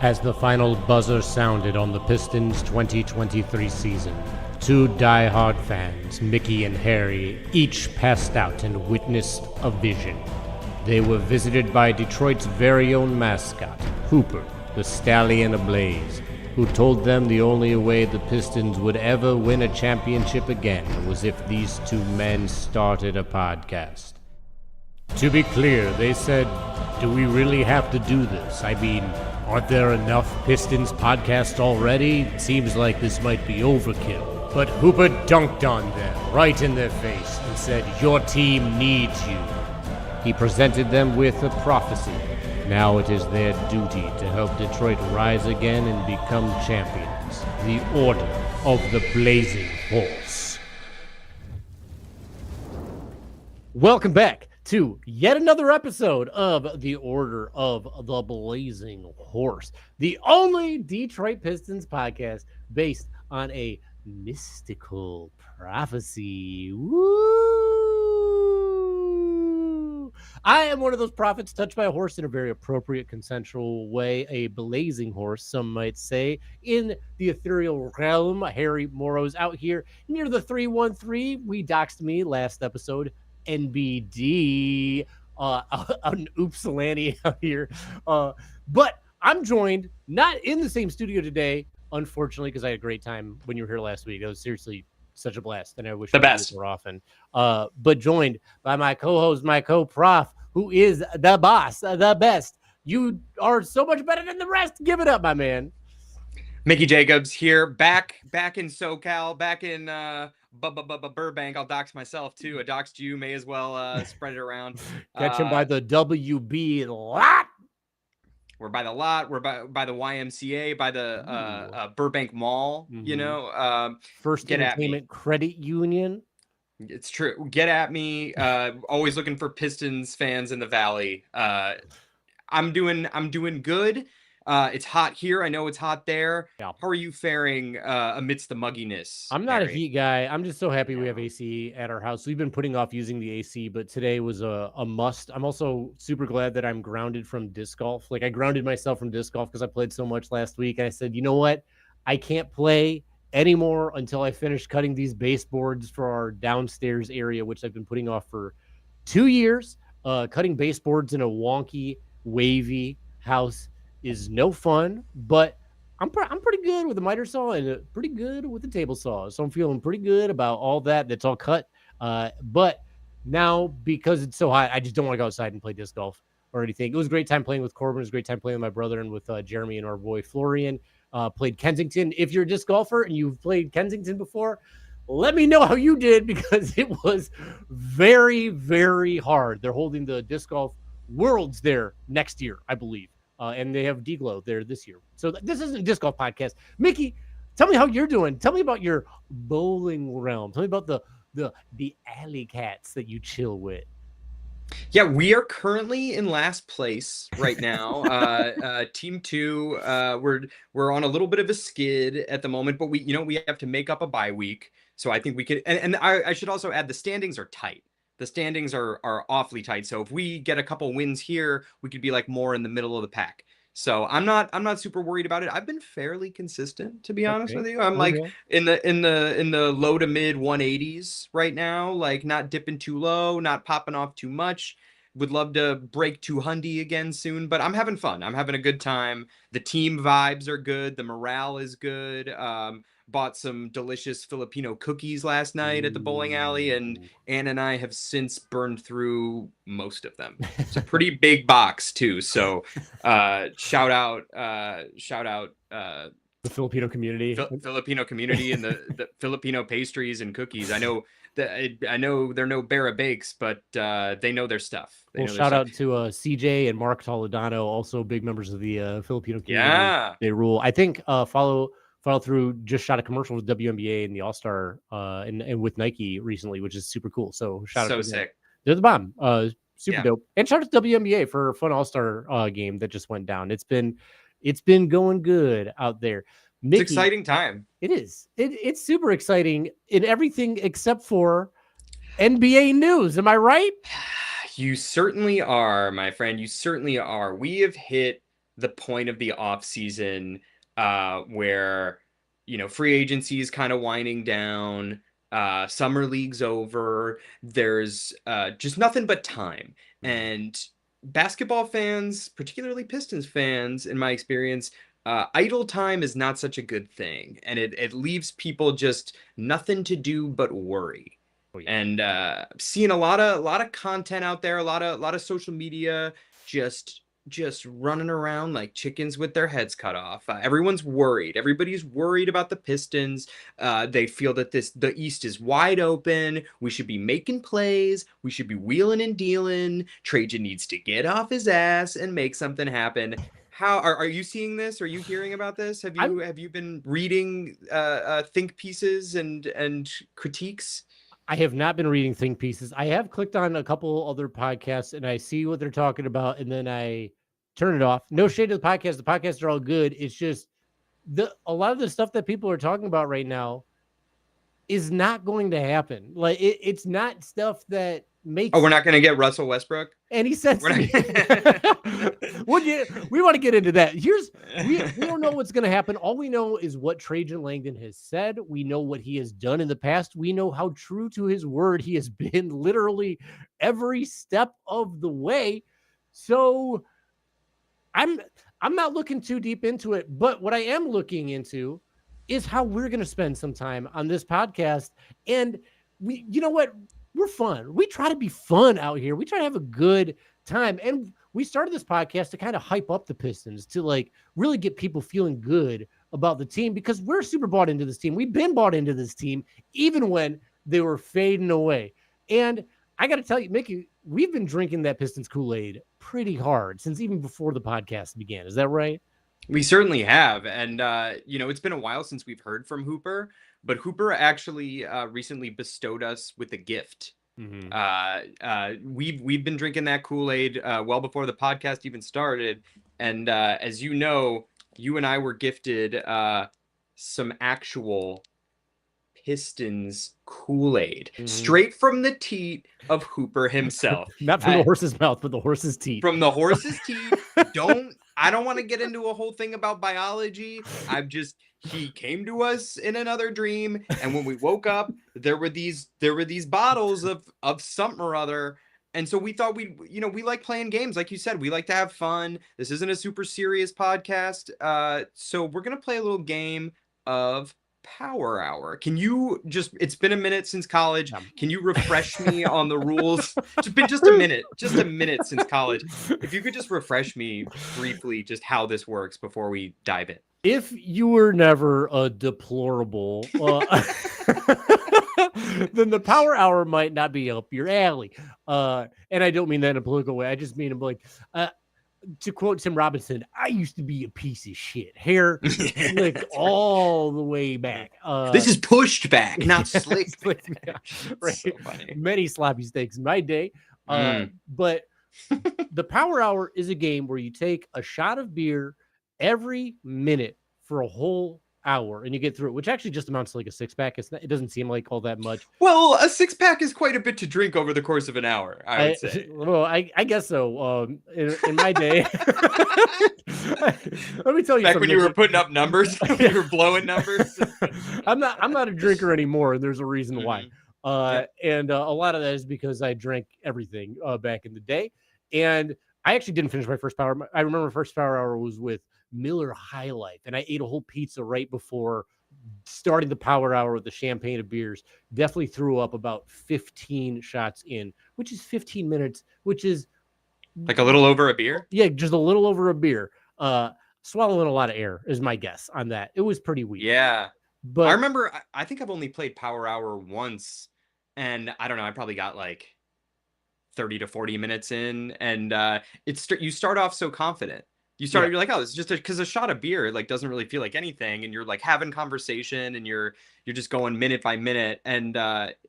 As the final buzzer sounded on the Pistons' 2023 season, two die-hard fans, Mickey and Harry, each passed out and witnessed a vision. They were visited by Detroit's very own mascot, Hooper, the stallion ablaze, who told them the only way the Pistons would ever win a championship again was if these two men started a podcast. To be clear, they said, do we really have to do this? I mean, aren't there enough Pistons podcasts already? It seems like this might be overkill. But Hooper dunked on them, right in their face, and said, your team needs you. He presented them with a prophecy. Now it is their duty to help Detroit rise again and become champions. The Order of the Blazing Horse. Welcome back to yet another episode of the Order of the Blazing Horse, the only Detroit Pistons podcast based on a mystical prophecy. Woo! I am one of those prophets touched by a horse in a very appropriate, consensual way, a blazing horse, some might say, in the ethereal realm. Harry Morrow's out here near the 313. We doxed me last episode. NBD, an oopsalani out here. But I'm joined, not in the same studio today, unfortunately, because I had a great time when you were here last week. It was seriously such a blast, and I wish the we best more often. But joined by my co-host, my co-prof, who is the boss, the best. You are so much better than the rest. Give it up, my man. Mickey Jacobs here, back in SoCal, back in Burbank. I'll dox myself too. I doxed you. May as well spread it around. Catch him by the WB lot. We're by the lot. We're by the YMCA, by the Burbank Mall. Mm-hmm. You know, First Entertainment Credit Union. It's true. Get at me. Always looking for Pistons fans in the Valley. I'm doing good. It's hot here. I know it's hot there. Yeah. How are you faring amidst the mugginess? I'm not a heat guy. I'm just so happy we have AC at our house. We've been putting off using the AC, but today was a must. I'm also super glad that I'm grounded from disc golf. Like, I grounded myself from disc golf because I played so much last week. And I said, you know what? I can't play anymore until I finish cutting these baseboards for our downstairs area, which I've been putting off for 2 years. Cutting baseboards in a wonky, wavy house is no fun, but I'm pretty good with a miter saw and pretty good with the table saw. So I'm feeling pretty good about all that. That's all cut. But now, because it's so hot, I just don't want to go outside and play disc golf or anything. It was a great time playing with Corbin. It was a great time playing with my brother and with Jeremy and our boy Florian. Played Kensington. If you're a disc golfer and you've played Kensington before, let me know how you did, because it was very, very hard. They're holding the disc golf worlds there next year, I believe. And they have D-Glow there this year. So this isn't a disc golf podcast. Mickey, tell me how you're doing. Tell me about your bowling realm. Tell me about the alley cats that you chill with. Yeah, we are currently in last place right now. Team 2, we're on a little bit of a skid at the moment, but we have to make up a bye week. So I think we could, and I should also add, the standings are tight. The standings are awfully tight. So if we get a couple wins here, we could be like more in the middle of the pack. So I'm not super worried about it. I've been fairly consistent, to be honest with you. I'm like in the low to mid 180s right now, like not dipping too low, not popping off too much. Would love to break 200 again soon, but I'm having fun. I'm having a good time. The team vibes are good. The morale is good. Bought some delicious Filipino cookies last night at the bowling alley, and Ann and I have since burned through most of them. It's a pretty big box too. So shout out the Filipino community, Filipino community, and the Filipino pastries and cookies. I know they're no Barra Bakes, but they know their stuff. Shout out to CJ and Mark Toledano, also big members of the Filipino community. Yeah, they rule. I think follow through, just shot a commercial with WNBA and the All-Star and with Nike recently, which is super cool. So shout out to sick. Them. They're the bomb. Super dope. And shout out to WNBA for a fun All-Star game that just went down. It's been going good out there. Mickey, it's exciting time. It is. It's super exciting in everything except for NBA news. Am I right? You certainly are, my friend. You certainly are. We have hit the point of the off season where, free agency is kind of winding down. Summer league's over. There's just nothing but time. And basketball fans, particularly Pistons fans, in my experience, idle time is not such a good thing. And it leaves people just nothing to do but worry. Oh, yeah. And seeing a lot of content out there, a lot of social media just running around like chickens with their heads cut off. Everyone's worried. Everybody's worried about the Pistons. They feel that the East is wide open. We should be making plays. We should be wheeling and dealing. Trajan needs to get off his ass and make something happen. How are you seeing this? Are you hearing about this? Have you been reading think pieces and critiques? I have not been reading think pieces. I have clicked on a couple other podcasts and I see what they're talking about, and then I turn it off. No shade to the podcast. The podcasts are all good. It's just a lot of the stuff that people are talking about right now is not going to happen. Like it's not stuff that makes. Oh, we're not going to get Russell Westbrook? Any sense to me. We want to get into that. We don't know what's going to happen. All we know is what Trajan Langdon has said. We know what he has done in the past. We know how true to his word he has been literally every step of the way. So I'm not looking too deep into it, but what I am looking into is how we're going to spend some time on this podcast. And you know what? We're fun. We try to be fun out here. We try to have a good time. And we started this podcast to kind of hype up the Pistons, to like really get people feeling good about the team, because we're super bought into this team. We've been bought into this team, even when they were fading away. And I got to tell you, Mickey, we've been drinking that Pistons Kool-Aid pretty hard since even before the podcast began. Is that right? We certainly have. And, it's been a while since we've heard from Hooper, but Hooper actually recently bestowed us with a gift. Mm-hmm. We've been drinking that Kool-Aid well before the podcast even started. And as you know, you and I were gifted some actual Pistons Kool-Aid straight from the teat of Hooper himself. Not from the horse's mouth, but the horse's teeth. From the horse's teeth. I don't want to get into a whole thing about biology. He came to us in another dream, and when we woke up, there were these bottles of something or other. And so we thought we like playing games. Like you said, we like to have fun. This isn't a super serious podcast. So we're going to play a little game of Power Hour. Can you it's been a minute since college. Can you refresh me on the rules? It's been just a minute since college. If you could just refresh me briefly just how this works before we dive in. If you were never a deplorable, then the Power Hour might not be up your alley. And I don't mean that in a political way. I just mean like, to quote Tim Robinson, I used to be a piece of shit. Hair slicked all the way back. This is pushed back, not slicked back. Right. So funny. Many sloppy steaks in my day. But the Power Hour is a game where you take a shot of beer every minute for a whole hour and you get through it, which actually just amounts to like a six-pack. It doesn't seem like all that much. Well, a six-pack is quite a bit to drink over the course of an hour, I would say. Well, I guess so. In my day, let me tell you, back when you were putting up numbers, you were blowing numbers. I'm not a drinker anymore, and there's a reason why. And a lot of that is because I drank everything back in the day, and I actually didn't finish my first power. I remember my first Power Hour was with Miller High Life, and I ate a whole pizza right before starting the Power Hour with the champagne of beers. Definitely threw up about 15 shots in, which is 15 minutes, which is like a little over a beer. Yeah, just a little over a beer. Swallowing a lot of air is my guess on that. It was pretty weak. Yeah, but I remember. I think I've only played Power Hour once, and I don't know. I probably got like 30 to 40 minutes in, and you start off so confident. You're like, oh, this is just because a shot of beer like doesn't really feel like anything, and you're like having conversation, and you're just going minute by minute, and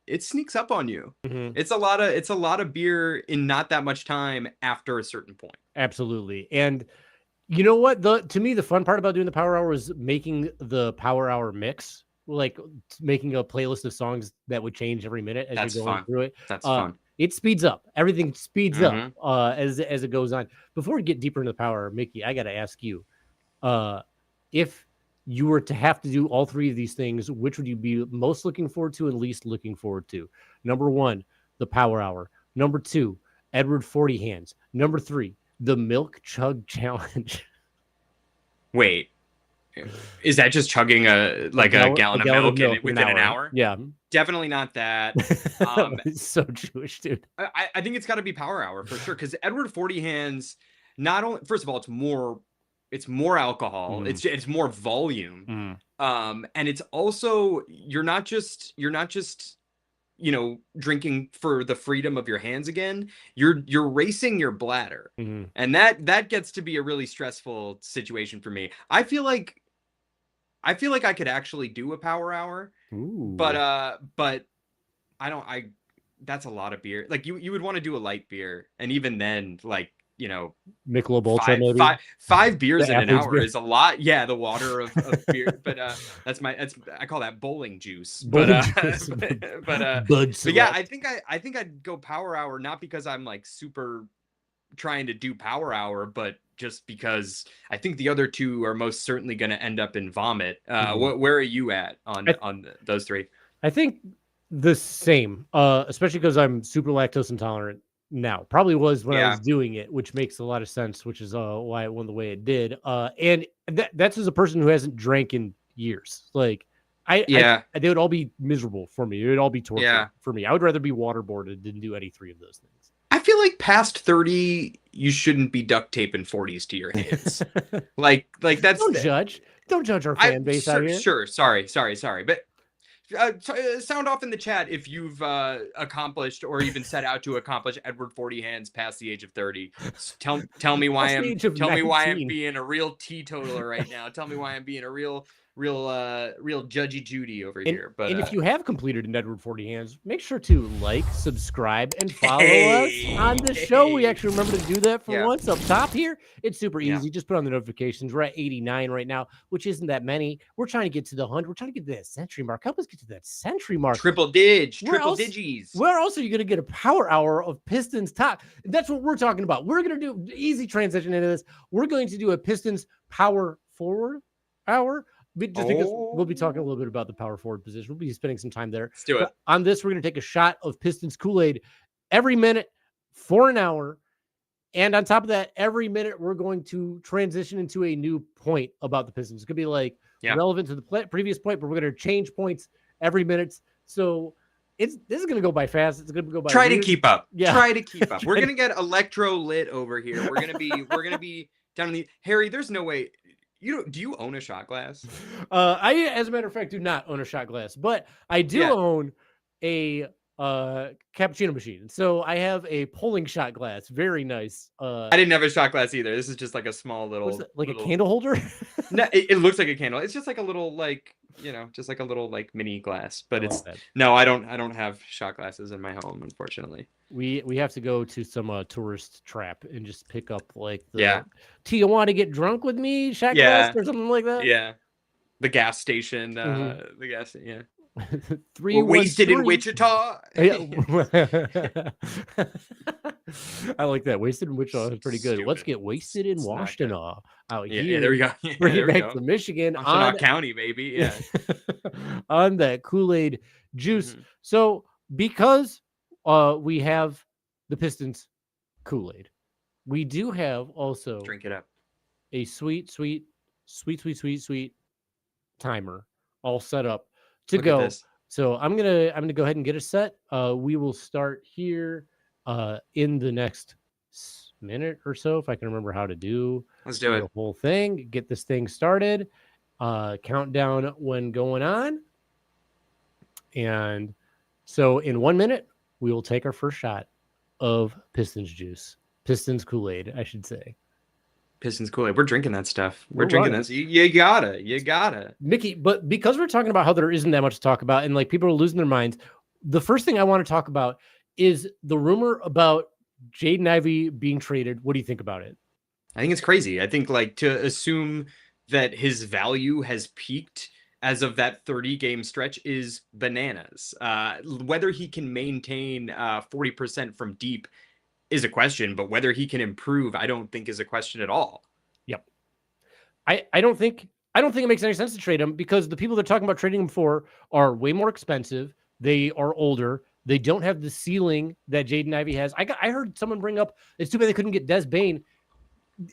it sneaks up on you. It's a lot of beer in not that much time after a certain point. Absolutely. And you know what? To me, the fun part about doing the Power Hour was making the Power Hour mix, like making a playlist of songs that would change every minute as you're going through it. That's fun. it speeds up. Everything speeds up Mm-hmm. as it goes on. Before we get deeper into the power hour, Mickey, I got to ask you, if you were to have to do all three of these things, which would you be most looking forward to and least looking forward to? Number one, the power hour. Number two, Edward 40 hands. Number three, the milk chug challenge. Wait, is that just chugging a gallon of of milk milk in an within an hour. hour? Yeah. Definitely not that. It's so Jewish, dude. I think it's got to be power hour for sure, because Edward 40 hands, not only, first of all, it's more alcohol, it's more volume, and it's also, you're not just drinking for the freedom of your hands again, you're racing your bladder, and that gets to be a really stressful situation for me. I feel like I could actually do a power hour. Ooh. But I that's a lot of beer. Like you would want to do a light beer, and even then, like, Michelob Ultra, maybe five beers the in an athlete's hour beer. is a lot. Yeah, the water of beer. But I call that bowling juice. Bowling juice. But yeah, I think I'd go power hour, not because I'm like super trying to do power hour, but just because I think the other two are most certainly going to end up in vomit. Where are you at on those three? I think the same, especially because I'm super lactose intolerant now. Probably was when I was doing it, which makes a lot of sense, which is why it went the way it did. And that's as a person who hasn't drank in years. Like, they would all be miserable for me. It would all be torture for me. I would rather be waterboarded than do any three of those things. I feel like past 30, you shouldn't be duct taping 40s to your hands. like that's Don't judge our fan base out here. Sure, sorry, but sound off in the chat if you've accomplished or even set out to accomplish Edward 40 hands past the age of 30. Tell me why I'm being a real teetotaler right now. Tell me why I'm being a real judgy Judy over here. But if you have completed an Edward 40 hands, make sure to like, subscribe, and follow us on the show. We actually remember to do that for once up top here. It's super easy. Just put on the notifications. We're at 89 right now, which isn't that many. We're trying to get to the 100. We're trying to get to that century mark. Help us get to that century mark. Triple digits. Where else are you going to get a power hour of Pistons talk? That's what we're talking about. We're going to do easy transition into this. We're going to do a Pistons power forward hour. Just because we'll be talking a little bit about the power forward position. We'll be spending some time there. Let's do it. On this, we're going to take a shot of Pistons Kool-Aid every minute for an hour. And on top of that, every minute, we're going to transition into a new point about the Pistons. It's going to be like relevant to the previous point, but we're going to change points every minute. So this is going to go by fast. It's going to go by to keep up. Yeah. Try to keep up. We're going to get electro lit over here. We're going to be down in the Harry, there's no way. Do you own a shot glass? I, as a matter of fact, do not own a shot glass, but I do own a cappuccino machine. So I have a pulling shot glass. Very nice. I didn't have a shot glass either. This is just like a small little, a candle holder. No, it looks like a candle. It's just like a little just like a little mini glass. But I don't have shot glasses in my home, unfortunately. We have to go to some tourist trap and just pick up like the do you want to get drunk with me shot glass or something like that? Yeah. The gas station. The gas. Yeah. We're wasted in Wichita. I like that. Wasted in Wichita is pretty good. Stupid. Let's get wasted in Washington out here. Yeah, there we go. Bring it back to Michigan. Washtenaw County, baby. Yeah. On that Kool-Aid juice. So because we have the Pistons Kool-Aid, we do have also drink it up a sweet timer all set up to go. So I'm gonna go ahead and get a set. We will start here in the next minute or so, if I can remember how to do. Let's do it. The whole thing. Get this thing started. Countdown when going on. And so in 1 minute, we will take our first shot of Pistons juice. Pistons Kool-Aid, I should say. Pistons Kool-Aid. We're drinking that stuff. We're drinking this. You gotta. Mickey, but because we're talking about how there isn't that much to talk about and like people are losing their minds, the first thing I want to talk about is the rumor about Jaden Ivey being traded. What do you think about it? I think it's crazy. I think like to assume that his value has peaked as of that 30-game stretch is bananas. Whether he can maintain 40% from deep is a question, but whether he can improve, I don't think is a question at all. Yep. I don't think it makes any sense to trade him because the people they're talking about trading him for are way more expensive. They are older. They don't have the ceiling that Jaden Ivey has. I heard someone bring up it's too bad they couldn't get Des Bane.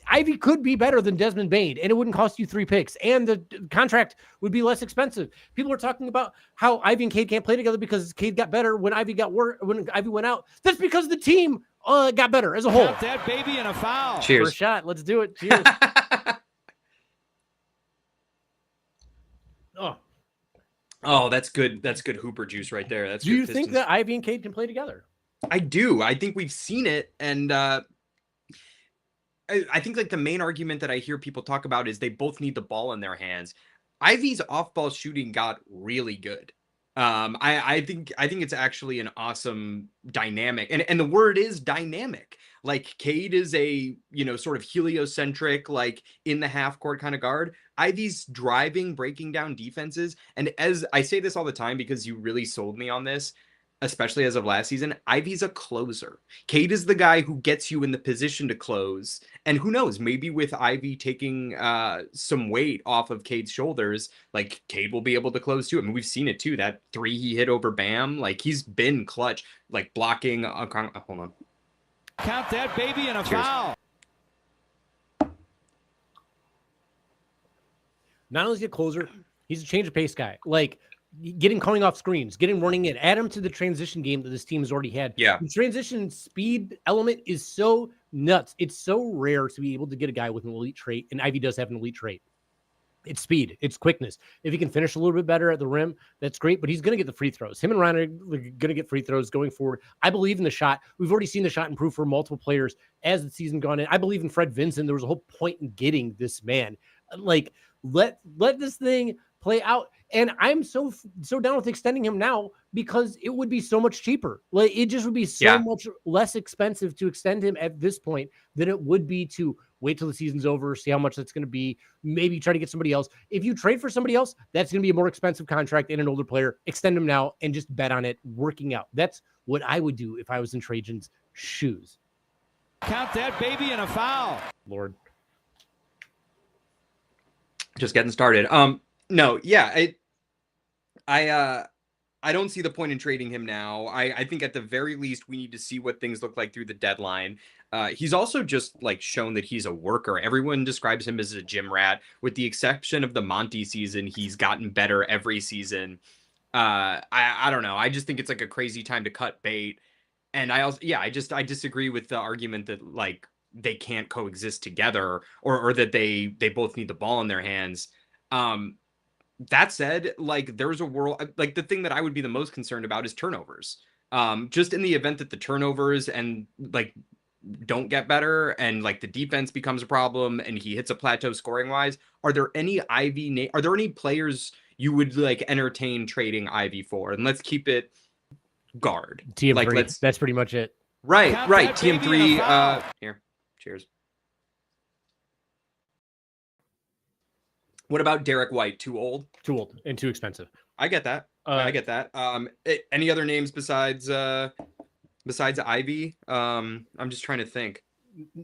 Ivy could be better than Desmond Bane, and it wouldn't cost you 3 picks, and the contract would be less expensive. People are talking about how Ivy and Cade can't play together because Cade got better when Ivy went out. That's because the team got better as a whole. Count that baby and a foul. Cheers. First shot. Let's do it. Cheers. Oh, that's good. That's good Hooper juice right there. That's. Do you think that Ivy and Cade can play together? I do. I think we've seen it, and I think like the main argument that I hear people talk about is they both need the ball in their hands. Ivy's off-ball shooting got really good. I think it's actually an awesome dynamic, and the word is dynamic. Like Cade is a sort of heliocentric, like in the half court kind of guard. Ivy's driving, breaking down defenses, and as I say this all the time because you really sold me on this. Especially as of last season, Ivy's a closer. Cade is the guy who gets you in the position to close. And who knows, maybe with Ivy taking some weight off of Cade's shoulders, like Cade will be able to close too. I mean, we've seen it too. That 3 he hit over Bam, like he's been clutch, like blocking. Hold on. Count that baby and a Cheers. foul. Not only is he a closer, he's a change of pace guy. Like, coming off screens, running in, add him to the transition game that this team has already had. Yeah. The transition speed element is so nuts. It's so rare to be able to get a guy with an elite trait, and Ivy does have an elite trait. It's speed. It's quickness. If he can finish a little bit better at the rim, that's great, but he's going to get the free throws. Him and Ryan are going to get free throws going forward. I believe in the shot. We've already seen the shot improve for multiple players as the season gone in. I believe in Fred Vincent. There was a whole point in getting this man. Like, let this thing play out. And I'm so down with extending him now because it would be so much cheaper. Like it just would be so much less expensive to extend him at this point than it would be to wait till the season's over, see how much that's going to be, maybe try to get somebody else. If you trade for somebody else, that's going to be a more expensive contract and an older player. Extend him now and just bet on it working out. That's what I would do if I was in Trajan's shoes. Count that baby and a foul. Lord. Just getting started. No, yeah, I don't see the point in trading him now. I think at the very least we need to see what things look like through the deadline. He's also just like shown that he's a worker. Everyone describes him as a gym rat. With the exception of the Monty season, he's gotten better every season. I don't know. I just think it's like a crazy time to cut bait. And I disagree with the argument that like they can't coexist together or that they both need the ball in their hands. That said, like there's a world, like the thing that I would be the most concerned about is turnovers. Just in the event that the turnovers and like don't get better and like the defense becomes a problem and he hits a plateau scoring wise, are there any players you would like entertain trading Ivy for? And let's keep it guard. TM3. Like that's pretty much it. Right. TM3. Here. Cheers. What about Derek White? Too old? Too old and too expensive. I get that. Any other names besides Ivy? I'm just trying to think.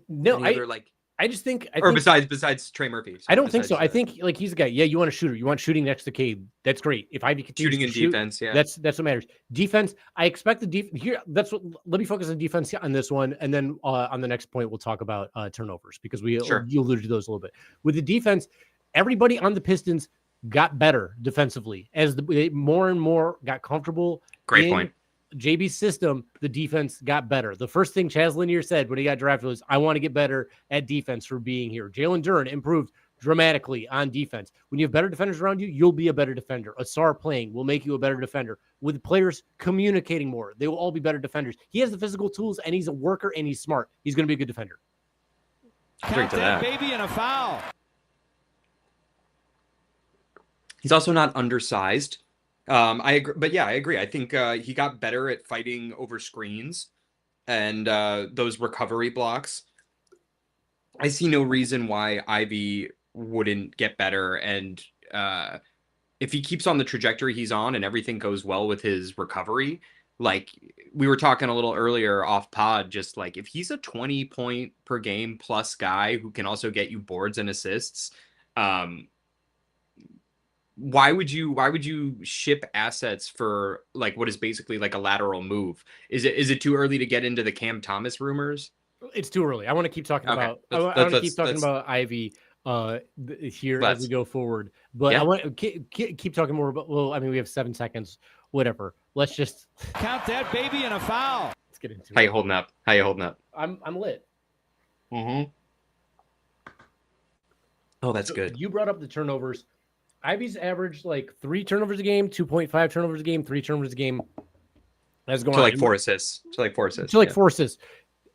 No, I just think besides Trey Murphy. I don't think so. I think like he's a guy. Yeah, you want a shooter. You want shooting next to Cade. That's great. If Ivy continues shooting in shoot, defense, yeah. That's what matters. Defense. I expect the defense here. Let me focus on defense on this one, and then on the next point we'll talk about turnovers because you alluded to those a little bit. With the defense, everybody on the Pistons got better defensively as more and more got comfortable. Great point. JB's system, the defense got better. The first thing Chaz Lanier said when he got drafted was, I want to get better at defense for being here. Jalen Duren improved dramatically on defense. When you have better defenders around you, you'll be a better defender. Asar playing will make you a better defender. With players communicating more, they will all be better defenders. He has the physical tools, and he's a worker, and he's smart. He's going to be a good defender. Count that baby and a foul. He's also not undersized. I agree, but yeah, I agree. I think he got better at fighting over screens and those recovery blocks. I see no reason why Ivy wouldn't get better and if he keeps on the trajectory he's on and everything goes well with his recovery, like we were talking a little earlier off pod, just like if he's a 20 point per game plus guy who can also get you boards and assists, why would you ship assets for like what is basically like a lateral move? Is it too early to get into the Cam Thomas rumors? It's too early. I want to keep talking Okay. about. I want to keep talking about Ivy here as we go forward. But I want to keep talking more about. Well, I mean, we have 7 seconds. Whatever. Let's just count that baby and a foul. Let's get into it. How you holding up? How you holding up? I'm lit. Mm-hmm. Oh, that's good. You brought up the turnovers. Ivy's averaged like 3 turnovers a game, 2.5 turnovers a game, 3 turnovers a game. That's going to like 4 assists. To like 4 assists. To like 4 assists.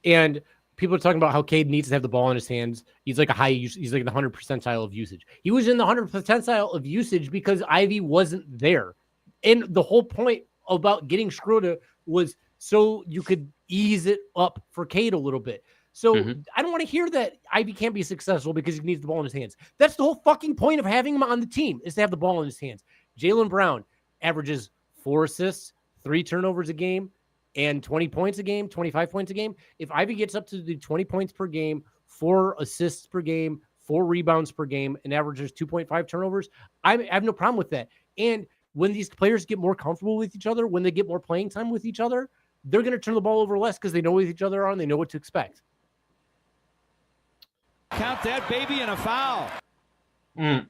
And people are talking about how Cade needs to have the ball in his hands. He's like he's like the 100th percentile of usage. He was in the 100th percentile of usage because Ivy wasn't there. And the whole point about getting Schroeder was so you could ease it up for Cade a little bit. So I don't want to hear that Ivy can't be successful because he needs the ball in his hands. That's the whole fucking point of having him on the team is to have the ball in his hands. Jaylen Brown averages 4 assists, 3 turnovers a game, and 20 points a game, 25 points a game. If Ivy gets up to the 20 points per game, 4 assists per game, 4 rebounds per game, and averages 2.5 turnovers, I have no problem with that. And when these players get more comfortable with each other, when they get more playing time with each other, they're going to turn the ball over less because they know what each other are and they know what to expect. Count that baby and a foul. I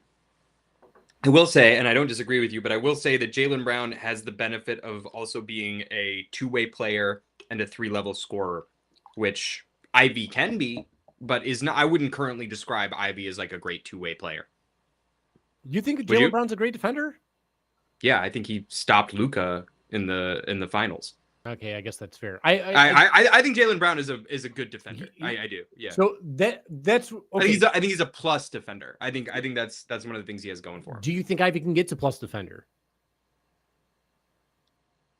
will say, and I don't disagree with you, but I will say that Jaylen Brown has the benefit of also being a 2-way player and a 3-level scorer, which Ivy can be, but is not. I wouldn't currently describe Ivy as like a great 2-way player. You think Jaylen Brown's a great defender? Yeah, I think he stopped Luka in the finals. Okay, I guess that's fair. I think Jaylen Brown is a good defender. I do. Yeah. So that's okay. I think he's a plus defender. I think that's one of the things he has going for him. Do you think Ivy can get to plus defender?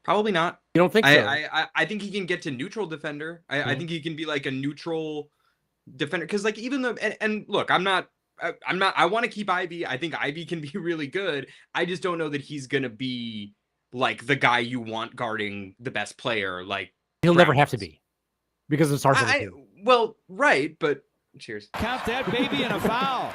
Probably not. You don't think so? I think he can get to neutral defender. I think he can be like a neutral defender because like even though and look, I'm not. I want to keep Ivy. I think Ivy can be really good. I just don't know that he's gonna be like the guy you want guarding the best player. Like he'll never have to be because it's hard. Well, right, but cheers. Count that baby and a foul.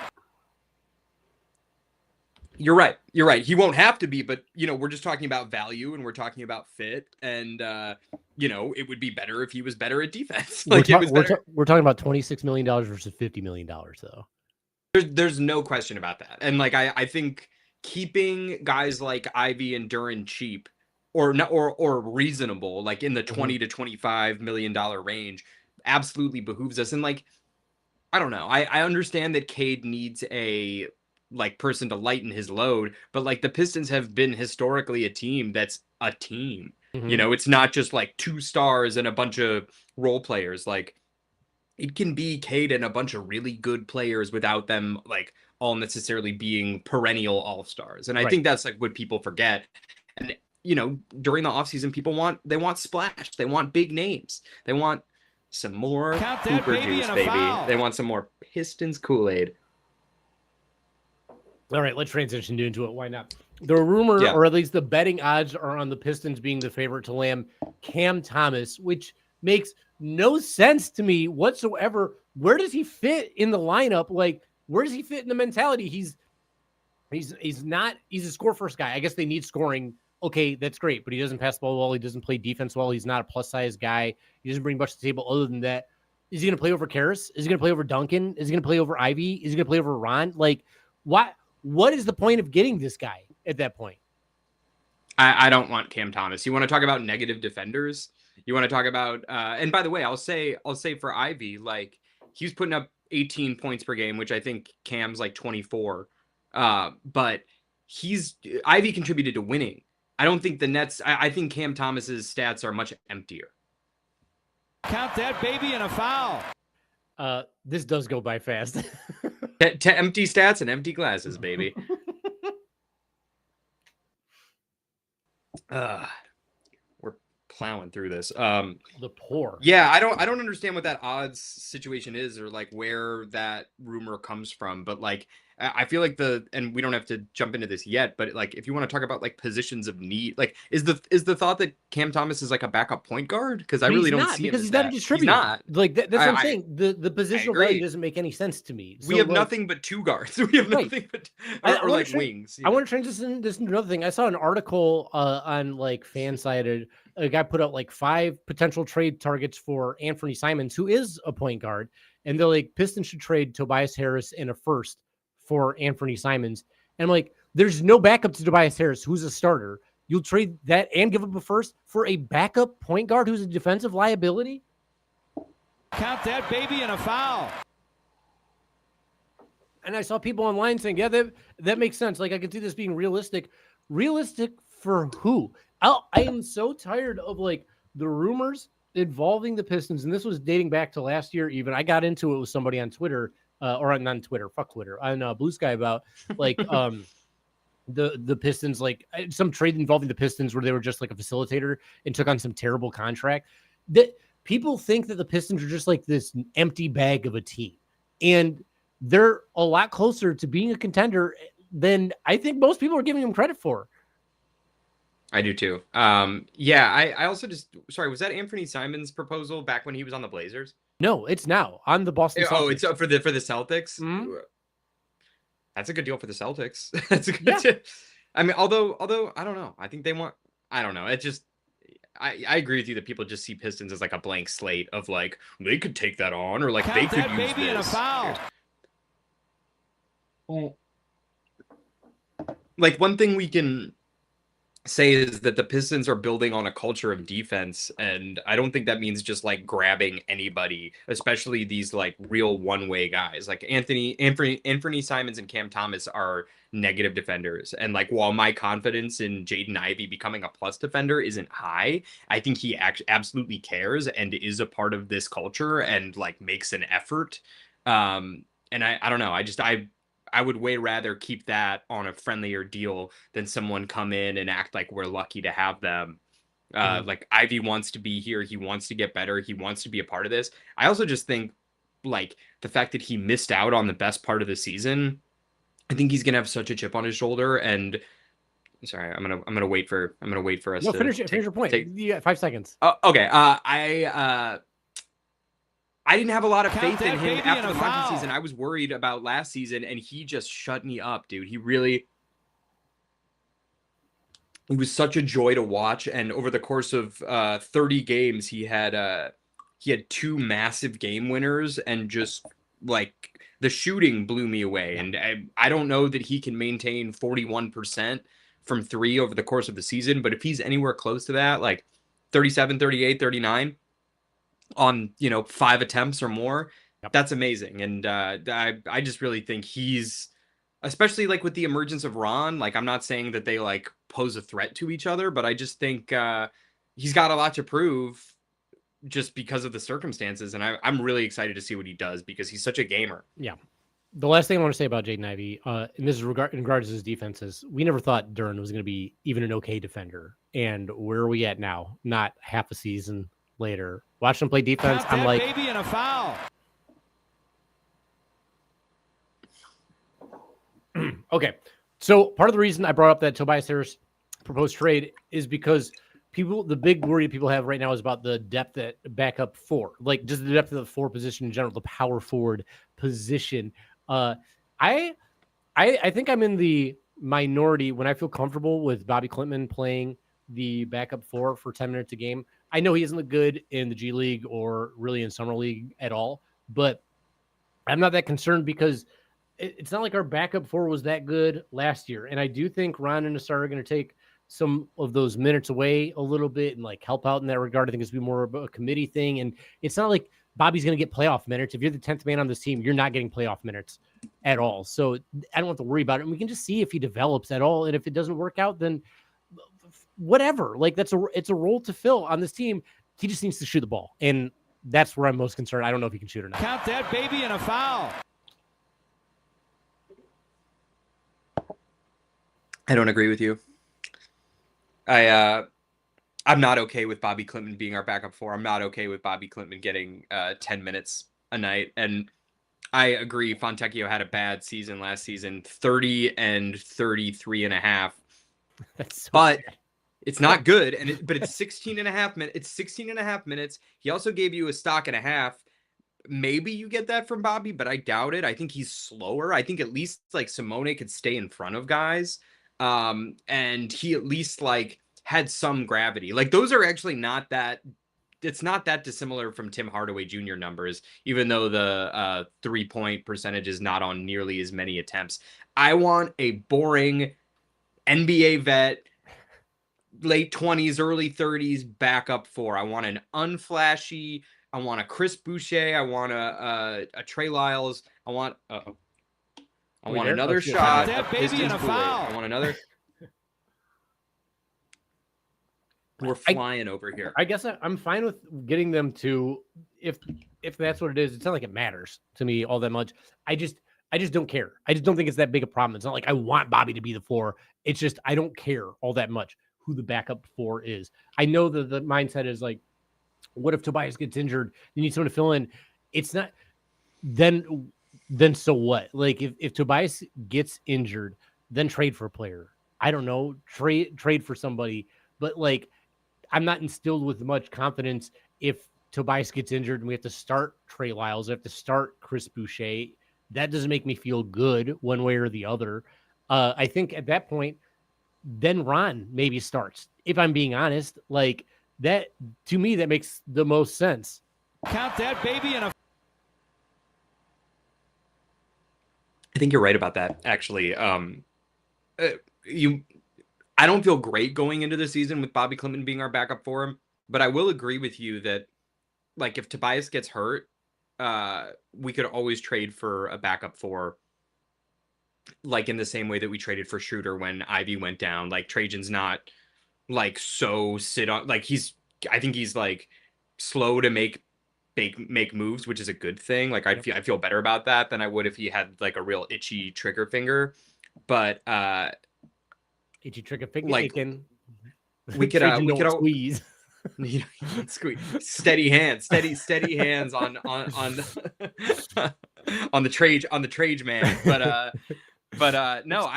You're right. You're right. He won't have to be, but we're just talking about value and we're talking about fit, and it would be better if he was better at defense. Like we're talking about $26 million versus $50 million, though. There's no question about that, and like I think keeping guys like Ivy and Duren cheap or reasonable, like in the $20 to $25 million range, absolutely behooves us. And like, I don't know. I understand that Cade needs a like person to lighten his load, but like the Pistons have been historically a team that's a team. It's not just like 2 stars and a bunch of role players. Like it can be Cade and a bunch of really good players without them like all necessarily being perennial all-stars. And I think that's like what people forget. And during the offseason, people want splash. They want big names. They want some more Cooper juice, baby. They want some more Pistons Kool-Aid. All right, let's transition into it. Why not? The rumor, or at least the betting odds, are on the Pistons being the favorite to land Cam Thomas, which makes no sense to me whatsoever. Where does he fit in the lineup? Like, where does he fit in the mentality? He's a score first guy. I guess they need scoring. Okay, that's great, but he doesn't pass the ball well. He doesn't play defense well. He's not a plus size guy. He doesn't bring much to the table other than that. Is he going to play over Karras? Is he going to play over Duncan? Is he going to play over Ivy? Is he going to play over Ron? Like, what is the point of getting this guy at that point? I don't want Cam Thomas. You want to talk about negative defenders? You want to talk about and by the way, I'll say for Ivy, like he was putting up 18 points per game, which I think Cam's like 24. But Ivy contributed to winning. I don't think the Nets. I think Cam Thomas's stats are much emptier. Count that baby and a foul. This does go by fast. to empty stats and empty glasses, baby. We're plowing through this. The poor. Yeah, I don't understand what that odds situation is, or like where that rumor comes from. But like, I feel like and we don't have to jump into this yet, but like, if you want to talk about like positions of need, like, is the thought that Cam Thomas is like a backup point guard? Because I But really he's don't not, see him because as he's not a that. He's distributor. not. Like that's what I'm I saying. The positional value agree. doesn't make any sense to me. We So, have like, nothing but two guards. We have Right. nothing but I or wanna like tra- wings. I want to transition this into another thing. I saw an article on like FanSided. A guy put out like 5 potential trade targets for Anthony Simons, who is a point guard, and they're like, Pistons should trade Tobias Harris and a first for Anthony Simons. And I'm like, there's no backup to Tobias Harris, who's a starter. You'll trade that and give up a first for a backup point guard who's a defensive liability? Count that baby and a foul. And I saw people online saying, yeah, that makes sense. Like, I could see this being realistic. Realistic for who? I am so tired of like the rumors involving the Pistons. And this was dating back to last year. Even I got into it with somebody on Twitter or on Twitter, fuck Twitter, on Blue Sky about like the Pistons, like some trade involving the Pistons where they were just like a facilitator and took on some terrible contract. That people think that the Pistons are just like this empty bag of a team. And they're a lot closer to being a contender than I think most people are giving them credit for. I do too. Yeah, I also sorry, was that Anthony Simons' proposal back when he was on the Blazers? No, it's now on the Boston Celtics. Oh, it's for the Celtics. Mm-hmm. That's a good deal for the Celtics. That's a good deal. I mean, although I don't know. I think they want. I don't know. It just. I agree with you that people just see Pistons as like a blank slate of like they could take that on, or like Count they could that use baby and a this. foul. Like, one thing we can say is that the Pistons are building on a culture of defense, and I don't think that means just like grabbing anybody, especially these like real one-way guys. Like Anthony Simons and Cam Thomas are negative defenders, and like while my confidence in Jaden Ivey becoming a plus defender isn't high, I think he absolutely cares and is a part of this culture and like makes an effort. And I don't know. I would way rather keep that on a friendlier deal than someone come in and act like we're lucky to have them. Like Ivy wants to be here. He wants to get better. He wants to be a part of this. I also just think like the fact that he missed out on the best part of the season, I think he's going to have such a chip on his shoulder. And sorry, I'm going to wait for us No, to finish your point. You got 5 seconds. Okay. I didn't have a lot of faith in him after the Monty season. I was worried about last season, and he just shut me up, dude. It was such a joy to watch. And over the course of 30 games, he had 2 massive game winners, and just like the shooting blew me away. And I don't know that he can maintain 41% from 3 over the course of the season, but if he's anywhere close to that, like 37, 38, 39, on 5 attempts or more, that's amazing. And I just really think he's, especially like with the emergence of Ron, like I'm not saying that they like pose a threat to each other, but I just think he's got a lot to prove just because of the circumstances, and I'm really excited to see what he does because he's such a gamer. Yeah. The last thing I want to say about Jaden Ivey, and this is in regards to his defenses, we never thought Duren was going to be even an okay defender, and where are we at now? Not half a season later. Watch him play defense. I'm like, baby and a foul. Okay. So part of the reason I brought up that Tobias Harris proposed trade is because the big worry people have right now is about the depth at backup 4, like just the depth of the 4 position in general, the power forward position. I think I'm in the minority when I feel comfortable with Bobby Klintman playing the backup 4 for 10 minutes a game. I know he doesn't look good in the G League or really in Summer League at all, but I'm not that concerned because it's not like our backup 4 was that good last year. And I do think Ron and Nassar are going to take some of those minutes away a little bit and like help out in that regard. I think it's be more of a committee thing. And it's not like Bobby's going to get playoff minutes. If you're the 10th man on this team, you're not getting playoff minutes at all. So I don't have to worry about it. And we can just see if he develops at all. And if it doesn't work out, then whatever. Like it's a role to fill on this team. He just needs to shoot the ball. And that's where I'm most concerned. I don't know if he can shoot or not. Count that baby and a foul. I don't agree with you. I I'm not okay with Bobby Klintman being our backup 4. I'm not okay with Bobby Klintman getting 10 minutes a night. And I agree. Fontecchio had a bad season last season, 30 and 33 and a half. That's so But bad. it's not good. But it's 16 and a half minutes. It's 16 and a half minutes. He also gave you a stock and a half. Maybe you get that from Bobby, but I doubt it. I think he's slower. I think at least like Simone could stay in front of guys. And he at least like had some gravity. Like those are actually not that it's not that dissimilar from Tim Hardaway Jr. numbers, even though the 3-point percentage is not on nearly as many attempts. I want a boring NBA vet, late 20s, early 30s backup 4. I want an unflashy. I want a Chris Boucher. I want a Trey Lyles. I want another shot of Pistons Kool-Aid. I want another. We're flying over here. I guess I'm fine with getting them to, if that's what it is. It's not like it matters to me all that much. I just don't care. I just don't think it's that big a problem. It's not like I want Bobby to be the 4. It's just I don't care all that much who the backup 4 is. I know that the mindset is like, what if Tobias gets injured? You need someone to fill in. It's not. Then so what? Like if Tobias gets injured, then trade for a player. I don't know. Trade for somebody. But like, I'm not instilled with much confidence if Tobias gets injured and we have to start Trey Lyles, we have to start Chris Boucher. That doesn't make me feel good one way or the other. I think at that point, then Ron maybe starts. If I'm being honest, like that to me, that makes the most sense. Count that baby in a. I think you're right about that, actually. I don't feel great going into the season with Bobby Klintman being our backup for him, but I will agree with you that, like, if Tobias gets hurt, we could always trade for a backup 4, like in the same way that we traded for Schroeder when Ivy went down. Like Trajan's not like so sit on, like I think he's like slow to make moves, which is a good thing. Like I feel better about that than I would if he had like a real itchy trigger finger. But itchy trigger finger, like we could squeeze. Squeeze. Steady hands on on the trade man. But no,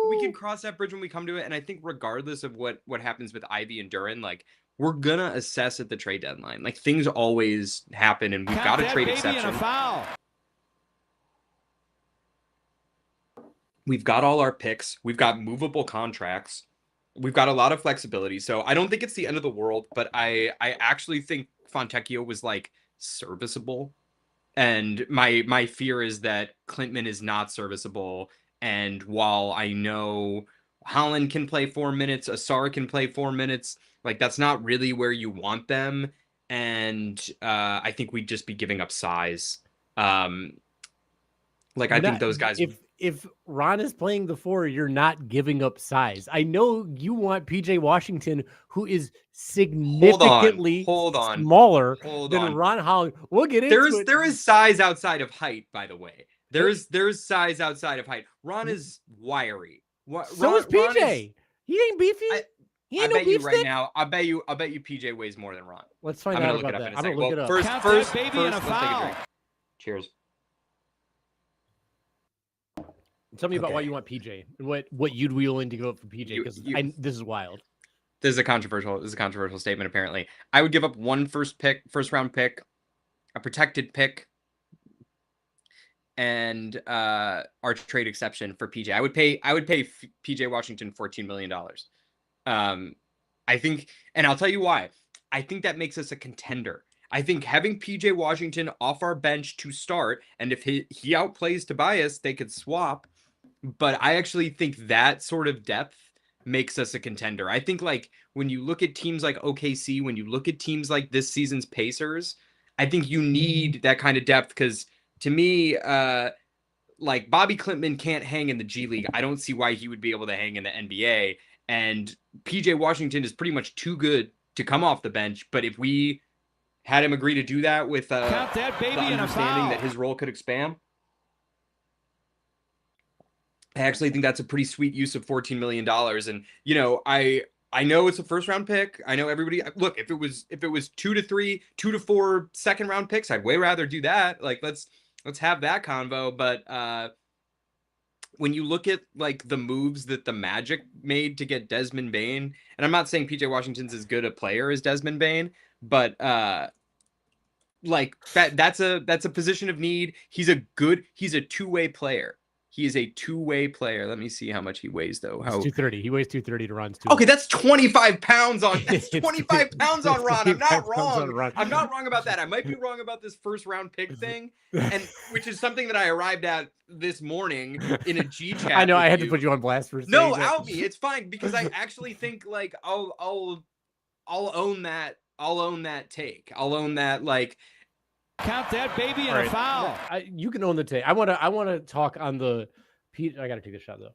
we can cross that bridge when we come to it. And I think regardless of what happens with Ivy and Duran, like we're gonna assess at the trade deadline. Like things always happen, and we've got a trade exception. We've got all our picks. We've got movable contracts. We've got a lot of flexibility. So I don't think it's the end of the world, but I actually think Fontecchio was like serviceable. And my fear is that Klintman is not serviceable. And while I know Holland can play 4 minutes, Asar can play 4 minutes, like that's not really where you want them. And I think we'd just be giving up size. Like I think those guys. If Ron is playing the 4, you're not giving up size. I know you want PJ Washington, who is significantly smaller than Ron Holland. We'll get into it. There is size outside of height, by the way. There's size outside of height. Ron is wiry. So is PJ. He ain't beefy. He ain't no beef right now. I bet you PJ weighs more than Ron. Let's find out about that. I'm gonna look it up. First, let's take a drink. Cheers. Tell me about why you want PJ and what you'd be willing to go up for PJ, because this is wild. This is a controversial statement. Apparently, I would give up one first round pick, a protected pick, and our trade exception for PJ. I would pay PJ Washington $14 million. I think, and I'll tell you why. I think that makes us a contender. I think having PJ Washington off our bench to start, and if he outplays Tobias, they could swap. But I actually think that sort of depth makes us a contender. I think like when you look at teams like OKC, when you look at teams like this season's Pacers, I think you need that kind of depth, because to me, like Bobby Klintman can't hang in the G League. I don't see why he would be able to hang in the NBA. And PJ Washington is pretty much too good to come off the bench. But if we had him agree to do that with the understanding that his role could expand, I actually think that's a pretty sweet use of $14 million. And, you know, I I know it's a first round pick. I know everybody. Look, if it was 2 to 3, 2 to 4 second round picks, I'd way rather do that. Like let's have that convo. But when you look at like the moves that the Magic made to get Desmond Bane, and I'm not saying PJ Washington's as good a player as Desmond Bane, but like that's a position of need. He's a two-way player. He is a two-way player. Let me see how much he weighs though. He's 230. He weighs 230 to Ron's 2. Okay, that's 25 pounds on that's 25 pounds on Ron. I'm not wrong. I'm not wrong about that. I might be wrong about this first round pick thing, and which is something that I arrived at this morning in a G chat. I know I had to put you on blast for no, Albie, it's fine because I actually think like I'll own that. I'll own that take. I'll own that like. Count that baby in a foul. You can own the take. I want to talk on the. I got to take a shot though.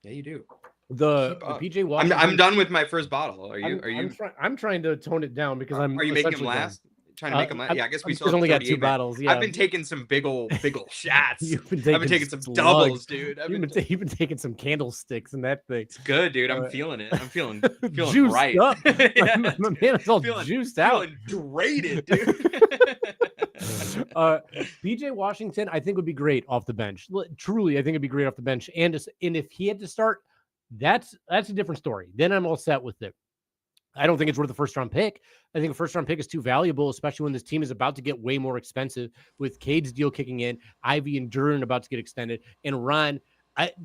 Yeah, you do. The PJ Washington. I'm done with my first bottle. Are you? I'm trying to tone it down because I'm. Are you making him last? Trying to make him last? Yeah, I guess we still only got 2 bottles. Yeah, I've been taking some big ol' shots. I've been taking some slugs. doubles, dude. You've been taking some candlesticks and that thing. It's good, dude. I'm feeling it. I'm feeling juiced right. Up. Yeah. My man is all juiced out. Feeling drained, dude. PJ Washington, I think would be great off the bench. Truly, I think it'd be great off the bench. And if he had to start, that's a different story. Then I'm all set with it. I don't think it's worth the first round pick. I think a first round pick is too valuable, especially when this team is about to get way more expensive with Cade's deal kicking in, Ivy and Duran about to get extended, and Ron.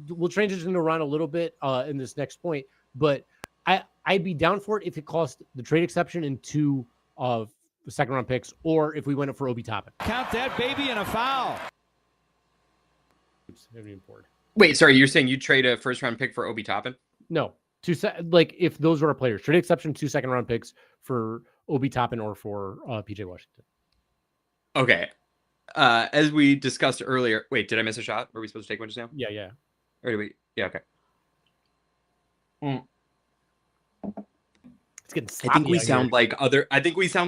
We'll transition to Ron a little bit in this next point, but I'd be down for it if it cost the trade exception and 2 second round picks, or if we went up for Obi Toppin. Count that baby in a foul. Wait, sorry, you're saying you trade a first round pick for Obi Toppin? No. Like if those were our players, trade exception, 2 second round picks for Obi Toppin or for PJ Washington. Okay. As we discussed earlier, wait, did I miss a shot? Were we supposed to take one just now? Yeah. Or did we? Yeah, okay. It's getting I think we sound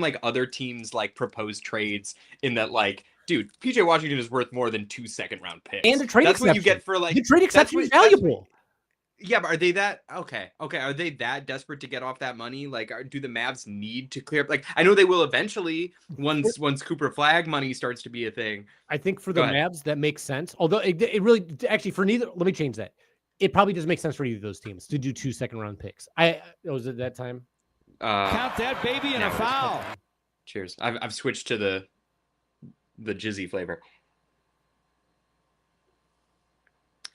like other teams like propose trades in that like, dude, PJ Washington is worth more than 2 second round picks. And a trade That's exception. What you get for like the trade exception is valuable. Yeah, but are they that okay? Are they that desperate to get off that money? Like, do the Mavs need to clear up? Like, I know they will eventually once Cooper Flag money starts to be a thing. I think for the Mavs that makes sense. Although it really actually for neither. Let me change that. It probably does make sense for either of those teams to do 2 second round picks. Was it that time? Count that baby in a foul. Cheers. I've switched to the Jizzy flavor.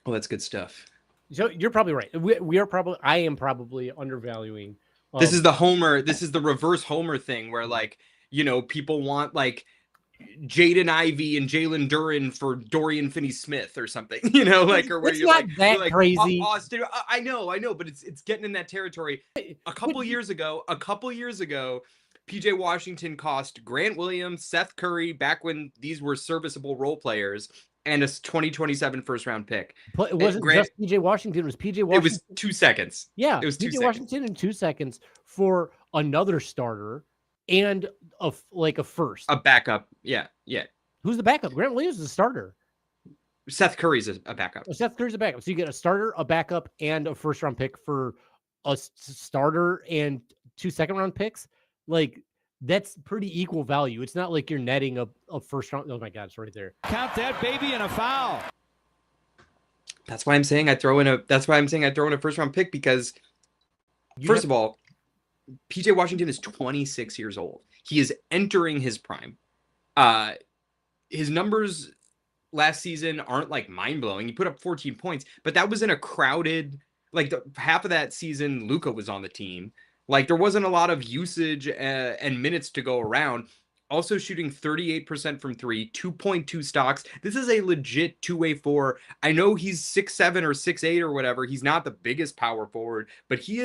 Oh, that's good stuff. So you're probably right. I am probably undervaluing. This is the reverse Homer thing where like, you know, people want like Jaden Ivey and Jalen Duran for Dorian Finney-Smith or something, you know, like, or where it's you're not like, that crazy. Austin, I know, but it's getting in that territory. A couple years ago, PJ Washington cost Grant Williams, Seth Curry, back when these were serviceable role players, and a 2027 first round pick. But it wasn't just PJ Washington. It was PJ Washington. It was 2 seconds. Yeah, it was PJ Washington in 2 seconds for another starter and a first. A backup. Yeah. Who's the backup? Grant Williams is a starter. Seth Curry's a backup. Seth Curry's a backup. So you get a starter, a backup, and a first round pick for a starter and 2 second round picks. Like, that's pretty equal value. It's not like you're netting a first round. Oh my God, it's right there. Count that baby in a foul. That's why I'm saying I throw in a first round pick because first of all, PJ Washington is 26 years old. He is entering his prime. His numbers last season aren't like mind blowing. He put up 14 points, but that was in a crowded, like half of that season, Luka was on the team. Like there wasn't a lot of usage and minutes to go around. Also shooting 38% from 3, 2.2 stocks. This is a legit two-way 4. I know he's 6'7" or 6'8" or whatever. He's not the biggest power forward, but he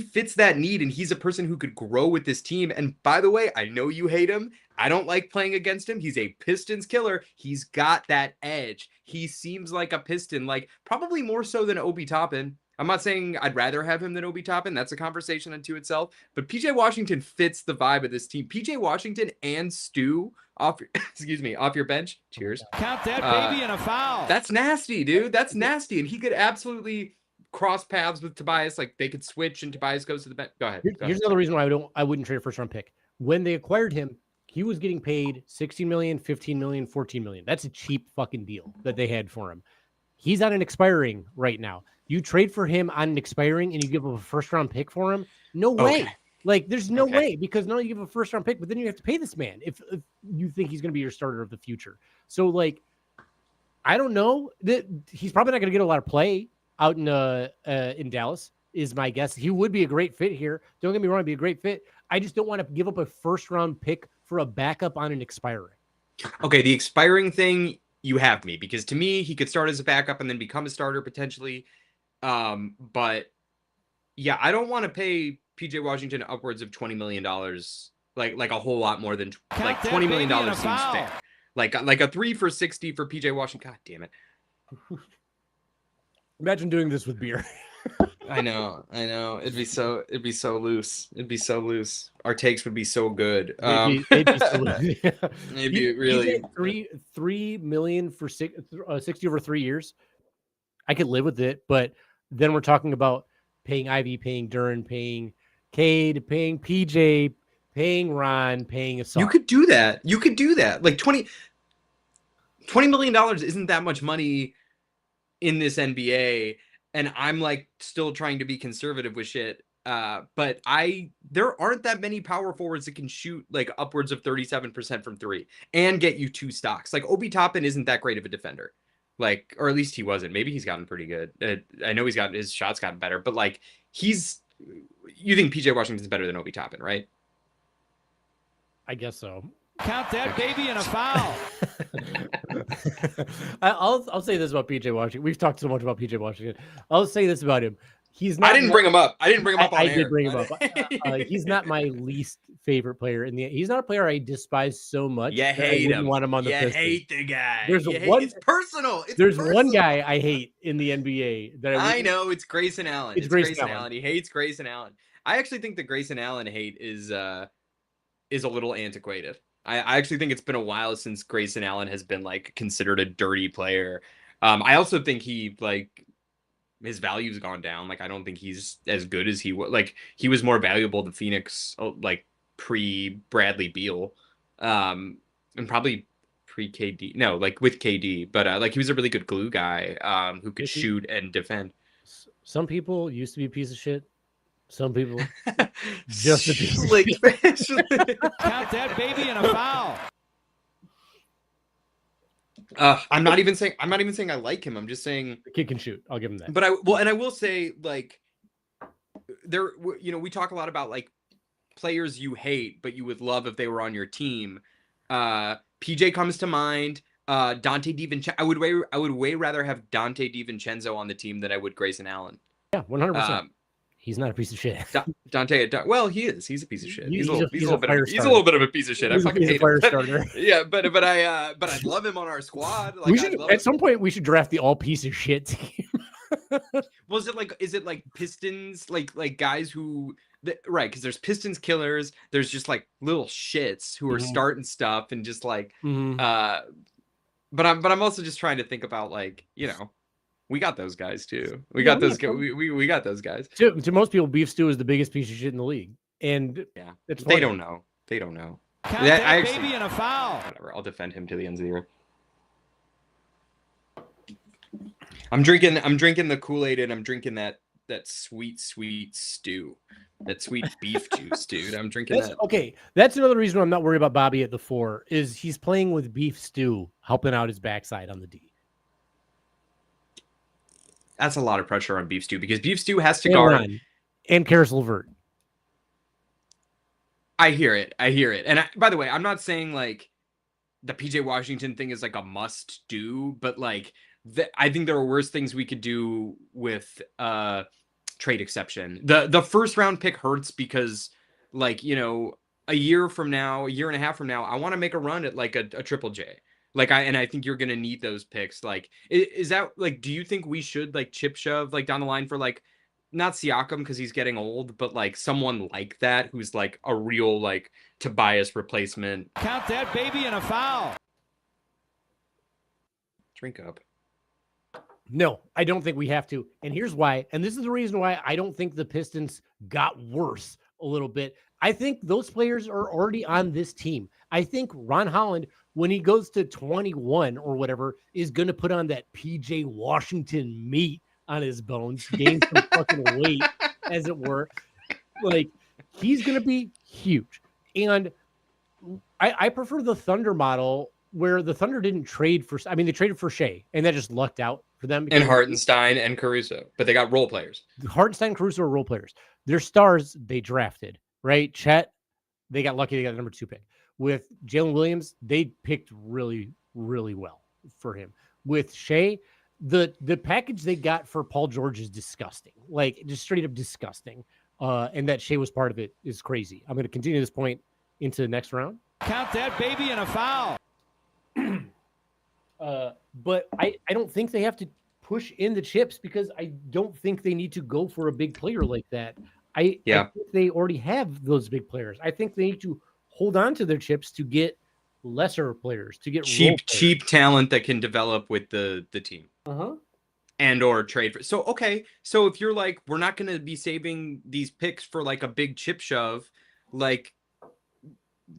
fits that need, and he's a person who could grow with this team. And by the way, I know you hate him. I don't like playing against him. He's a Pistons killer. He's got that edge. He seems like a Piston, like probably more so than Obi Toppin. I'm not saying I'd rather have him than Obi Toppin. That's a conversation unto itself. But PJ Washington fits the vibe of this team. PJ Washington and Stu off your bench. Cheers. Count that baby in a foul. That's nasty, dude. That's nasty. And he could absolutely cross paths with Tobias, like they could switch and Tobias goes to the bench. Go ahead. Here's another reason why I wouldn't trade a first round pick. When they acquired him, he was getting paid 16 million, 15 million, 14 million. That's a cheap fucking deal that they had for him. He's on an expiring right now. You trade for him on an expiring and you give up a first round pick for him? No way. Okay. Like, there's no way, because not only you give a first round pick, but then you have to pay this man if you think he's going to be your starter of the future. So, like, I don't know. He's probably not going to get a lot of play out in Dallas, is my guess. He would be a great fit here. Don't get me wrong, he'd be a great fit. I just don't want to give up a first round pick for a backup on an expiring. Okay, the expiring thing, you have me, because to me, he could start as a backup and then become a starter potentially. But yeah, I don't want to pay PJ Washington upwards of $20 million, like a whole lot more than like $20 million seems fair. Like a 3 for 60 for PJ Washington. God damn it. Imagine doing this with beer. I know. It'd be so loose. Our takes would be so good. They'd be so loose. It'd be really $3 million for 60 over 3 years. I could live with it, but then we're talking about paying Ivy, paying Duren, paying Cade, paying PJ, paying Ron, paying Asar. You could do that. Like $20 million isn't that much money in this NBA, and I'm like still trying to be conservative with shit. But there aren't that many power forwards that can shoot like upwards of 37% from three and get you 2 stocks. Like Obi Toppin isn't that great of a defender. Like, or at least he wasn't. Maybe he's gotten pretty good. I know his shots gotten better, but like you think PJ Washington's better than Obi Toppin, right? I guess so. Count that baby in a foul. I'll say this about PJ Washington. We've talked so much about PJ Washington. I'll say this about him. He's not. I didn't bring him up. I didn't bring him up on air. I did bring him up. He's not my least favorite player in the. He's not a player I despise so much. You hate him. Want him on the Pistons. Hate the guy. It's personal. One guy I hate in the NBA that I know. It's Grayson Allen. It's Grayson Allen. He hates Grayson Allen. I actually think the Grayson Allen hate is a little antiquated. I actually think it's been a while since Grayson Allen has been like considered a dirty player. I also think he like his value's gone down. Like I don't think he's as good as he was. Like he was more valuable to Phoenix like pre Bradley Beal, and probably pre KD. No, like with KD, but like he was a really good glue guy who could shoot and defend. Some people used to be a piece of shit. Some people just a piece of shit. Count that baby in a foul. I'm not even saying I like him. I'm just saying the kid can shoot. I'll give him that. But I will say like we talk a lot about like players you hate, but you would love if they were on your team. PJ comes to mind. Dante DiVincenzo. I would way rather have Dante DiVincenzo on the team than I would Grayson Allen. Yeah, 100%. He's not a piece of shit. Dante, well, he is. He's a piece of shit. He's a little bit of a piece of shit. I fucking hate him. Yeah, but I'd love him on our squad. Like, at some point we should draft the all piece of shit team. Well, is it like Pistons, like guys who right? Because there's Pistons killers. There's just like little shits who are starting stuff and just like. But I'm also just trying to think about like we got those guys too. We got those guys. To most people, Beef Stew is the biggest piece of shit in the league, and yeah, they don't know. Count that baby in a foul. Whatever. I'll defend him to the ends of the earth. I'm drinking the Kool-Aid, and I'm drinking that sweet stew, that sweet beef juice, dude. I'm drinking that. Okay, that's another reason why I'm not worried about Bobby at the 4. Is he's playing with Beef Stew, helping out his backside on the D. That's a lot of pressure on Beef Stew because Beef Stew has to guard. And Karis LeVert. I hear it. And by the way, I'm not saying like the PJ Washington thing is like a must do, but like I think there are worse things we could do with trade exception. The first round pick hurts because like, a year and a half from now, I want to make a run at like a Triple J. Like I think you're gonna need those picks. Like, is that like? Do you think we should like chip shove like down the line for like not Siakam because he's getting old, but like someone like that who's like a real like Tobias replacement? Count that baby in a foul. Drink up. No, I don't think we have to. And here's why. And this is the reason why I don't think the Pistons got worse a little bit. I think those players are already on this team. I think Ron Holland, when he goes to 21 or whatever, is going to put on that PJ Washington meat on his bones, gain some fucking weight, as it were. Like, he's going to be huge. And I prefer the Thunder model where the Thunder didn't trade for, I mean, they traded for Shea, and that just lucked out for them. And Hartenstein and Caruso, but they got role players. Hartenstein and Caruso are role players. Their stars they drafted, right? Chet, they got lucky. They got the number 2 pick. With Jalen Williams, they picked really, really well for him. With Shea, the package they got for Paul George is disgusting. Like, just straight up disgusting. And that Shea was part of it is crazy. I'm going to continue this point into the next round. Count that baby and a foul. But I don't think they have to push in the chips because I don't think they need to go for a big player like that. I think they already have those big players. I think they need to hold on to their chips to get lesser players, to get cheap talent that can develop with the team. And or trade for. So if you're like, we're not going to be saving these picks for like a big chip shove, like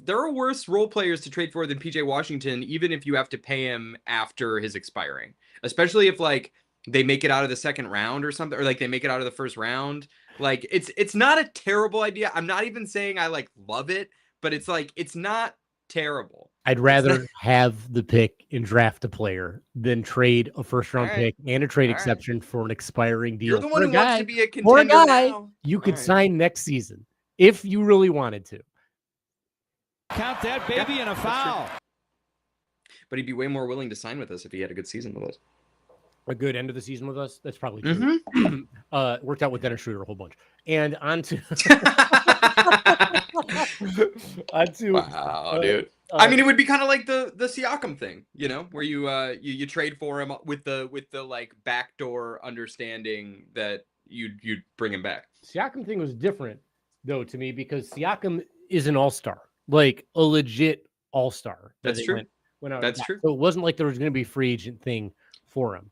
there are worse role players to trade for than PJ Washington, even if you have to pay him after his expiring, especially if like they make it out of the second round or something, or like they make it out of the first round. Like it's not a terrible idea. I'm not even saying I like love it, but it's like, it's not terrible. I'd rather have the pick and draft a player than trade a first round pick and a trade exception for an expiring deal. You're the one who wants to be a contender for a guy now. You could sign next season if you really wanted to. Count that baby and a foul. But he'd be way more willing to sign with us if he had a good season with us. A good end of the season with us? That's probably true. Worked out with Dennis Schroeder a whole bunch. And on to... Wow, dude. I mean, it would be kind of like the Siakam thing, you know, where you trade for him with the like backdoor understanding that you'd bring him back. Siakam thing was different though to me because Siakam is an all-star, like a legit all-star. That's true. That's true. So it wasn't like there was going to be a free agent thing for him.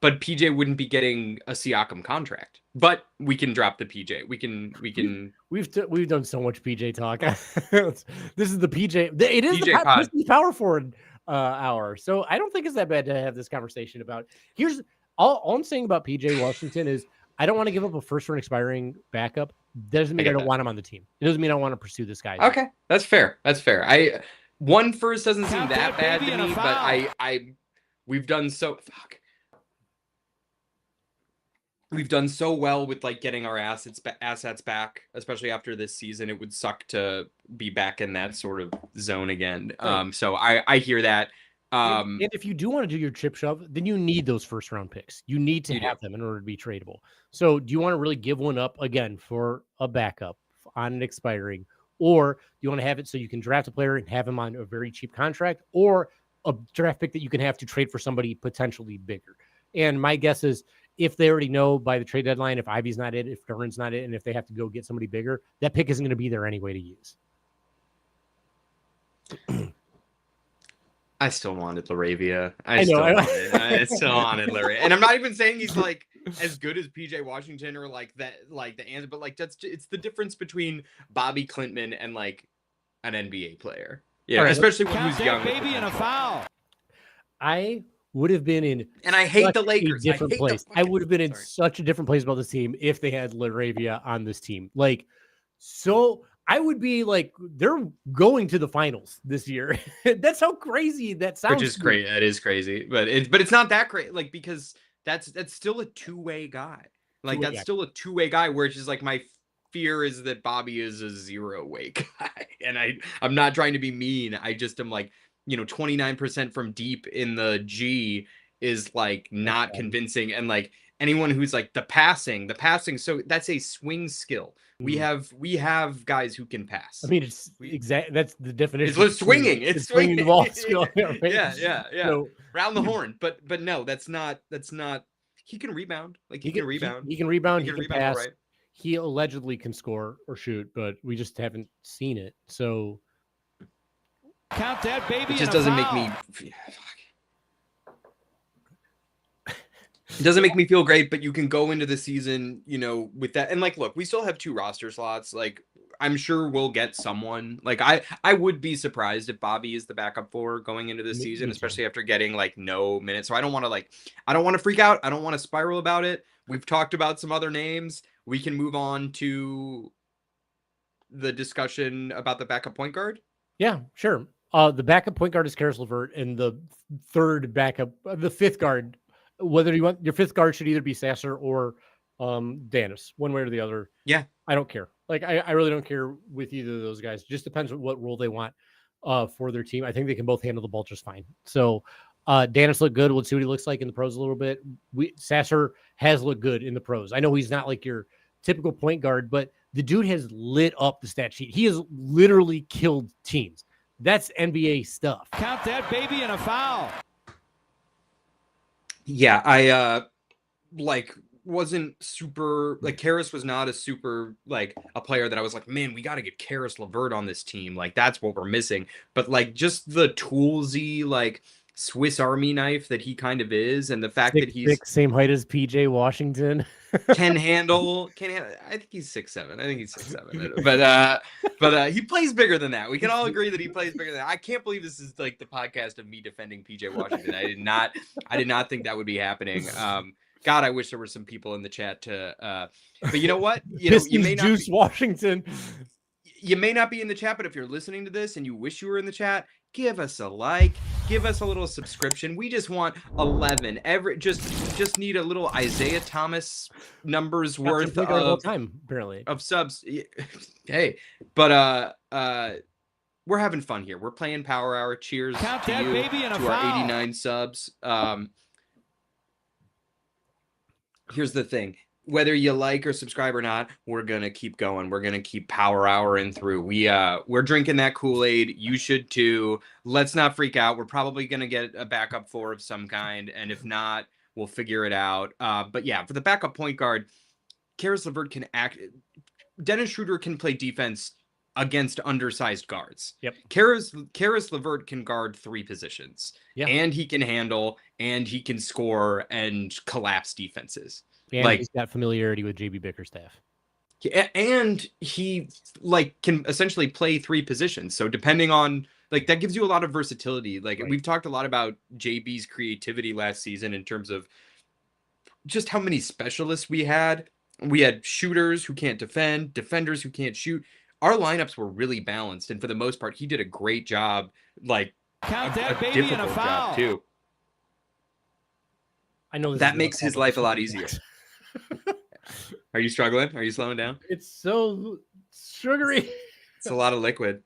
But PJ wouldn't be getting a Siakam contract. But we can drop the PJ. We can. We've done so much PJ talk. This is the PJ. It is PJ the power forward hour. So I don't think it's that bad to have this conversation about. Here's all I'm saying about PJ Washington is I don't want to give up a first round expiring backup. Doesn't mean I don't want him on the team. It doesn't mean I want to pursue this guy. Okay, that's fair. That's fair. One first doesn't seem that bad to me, but we've done so. We've done so well with like getting our assets back, especially after this season. It would suck to be back in that sort of zone again. Right. So I hear that. And if you do want to do your chip shove, then you need those first round picks. You need to have them in order to be tradable. So do you want to really give one up again for a backup on an expiring, or do you want to have it so you can draft a player and have him on a very cheap contract, or a draft pick that you can have to trade for somebody potentially bigger? And my guess is, if they already know by the trade deadline, if Ivy's not it, if Duran's not it, and if they have to go get somebody bigger, that pick isn't going to be there anyway to use. I still wanted Laravia. I still wanted Laravia. And I'm not even saying he's like as good as PJ Washington or like that, like the answer, but like it's the difference between Bobby Clintman and like an NBA player. Yeah, right, especially when he was young. Baby and a foul. I would have been in, and I hate the Lakers. I would have been in such a different place about this team if they had Laravia on this team. Like, so I would be like, they're going to the finals this year. That's how crazy that sounds. Which is great. That is crazy, but it's not that great. Like, because that's still a two-way guy. Like that's still a two-way guy. Where it's just like my fear is that Bobby is a zero-way guy, and I'm not trying to be mean. I just am like, 29% from deep in the G is like not convincing. And like anyone who's like the passing, so that's a swing skill. We have guys who can pass. I mean, it's that's the definition. It's swinging. It's swinging the ball skill. Right? Yeah. So, round the horn. But no, that's not. He can rebound. Like he can rebound. He can rebound. He can pass. Right. He allegedly can score or shoot, but we just haven't seen it. So. Count that baby. It just doesn't make me. It doesn't make me feel great, but you can go into the season, with that. And like, look, we still have 2 roster slots. Like, I'm sure we'll get someone. Like, I would be surprised if Bobby is the backup 4 going into the season, Me too. especially after getting like no minutes. So I don't want to freak out. I don't want to spiral about it. We've talked about some other names. We can move on to the discussion about the backup point guard. Yeah, sure. The backup point guard is Karis LeVert, and the fifth guard, whether you want your fifth guard should either be Sasser or Danis, one way or the other. Yeah. I don't care. Like I really don't care with either of those guys. Just depends on what role they want for their team. I think they can both handle the ball just fine. So Danis looked good. Let's see what he looks like in the pros a little bit. Sasser has looked good in the pros. I know he's not like your typical point guard, but the dude has lit up the stat sheet. He has literally killed teams. That's NBA stuff. Count that baby and a foul. Yeah, I wasn't super like Karis was not a super like a player that I was like, man, we got to get Karis LeVert on this team. Like that's what we're missing. But like just the toolsy like Swiss Army knife that he kind of is, and the fact that he's same height as PJ Washington. can handle. I think he's 6'7". I think he's 6'7". But he plays bigger than that. We can all agree that he plays bigger than that. I can't believe this is like the podcast of me defending PJ Washington. I did not think that would be happening. God, I wish there were some people in the chat to. But you know what? You may not Juice Washington. You may not be in the chat, but if you're listening to this and you wish you were in the chat, give us a like, give us a little subscription. We just want 11. Just need a little Isaiah Thomas numbers worth of time, apparently, of subs. Hey, but we're having fun here. We're playing Power Hour. Cheers Count to that you, baby and a to our foul. 89 subs. Here's the thing. Whether you like or subscribe or not, we're gonna keep going. We're gonna keep Power Houring through. We're drinking that Kool-Aid. You should too. Let's not freak out. We're probably gonna get a backup 4 of some kind, and if not, we'll figure it out. But yeah, for the backup point guard, Karis LeVert can act. Dennis Schroeder can play defense against undersized guards. Yep. Karis LeVert can guard 3 positions. Yeah. And he can handle, and he can score and collapse defenses. And he's got familiarity with JB Bickerstaff. And he can essentially play 3 positions. So depending on that gives you a lot of versatility. We've talked a lot about JB's creativity last season in terms of just how many specialists we had. We had shooters who can't defend, defenders who can't shoot. Our lineups were really balanced, and for the most part, he did a great job. Count that baby and a foul. Job too. I know that makes his life a lot easier. Are you struggling? Are you slowing down? It's so sugary. It's a lot of liquid.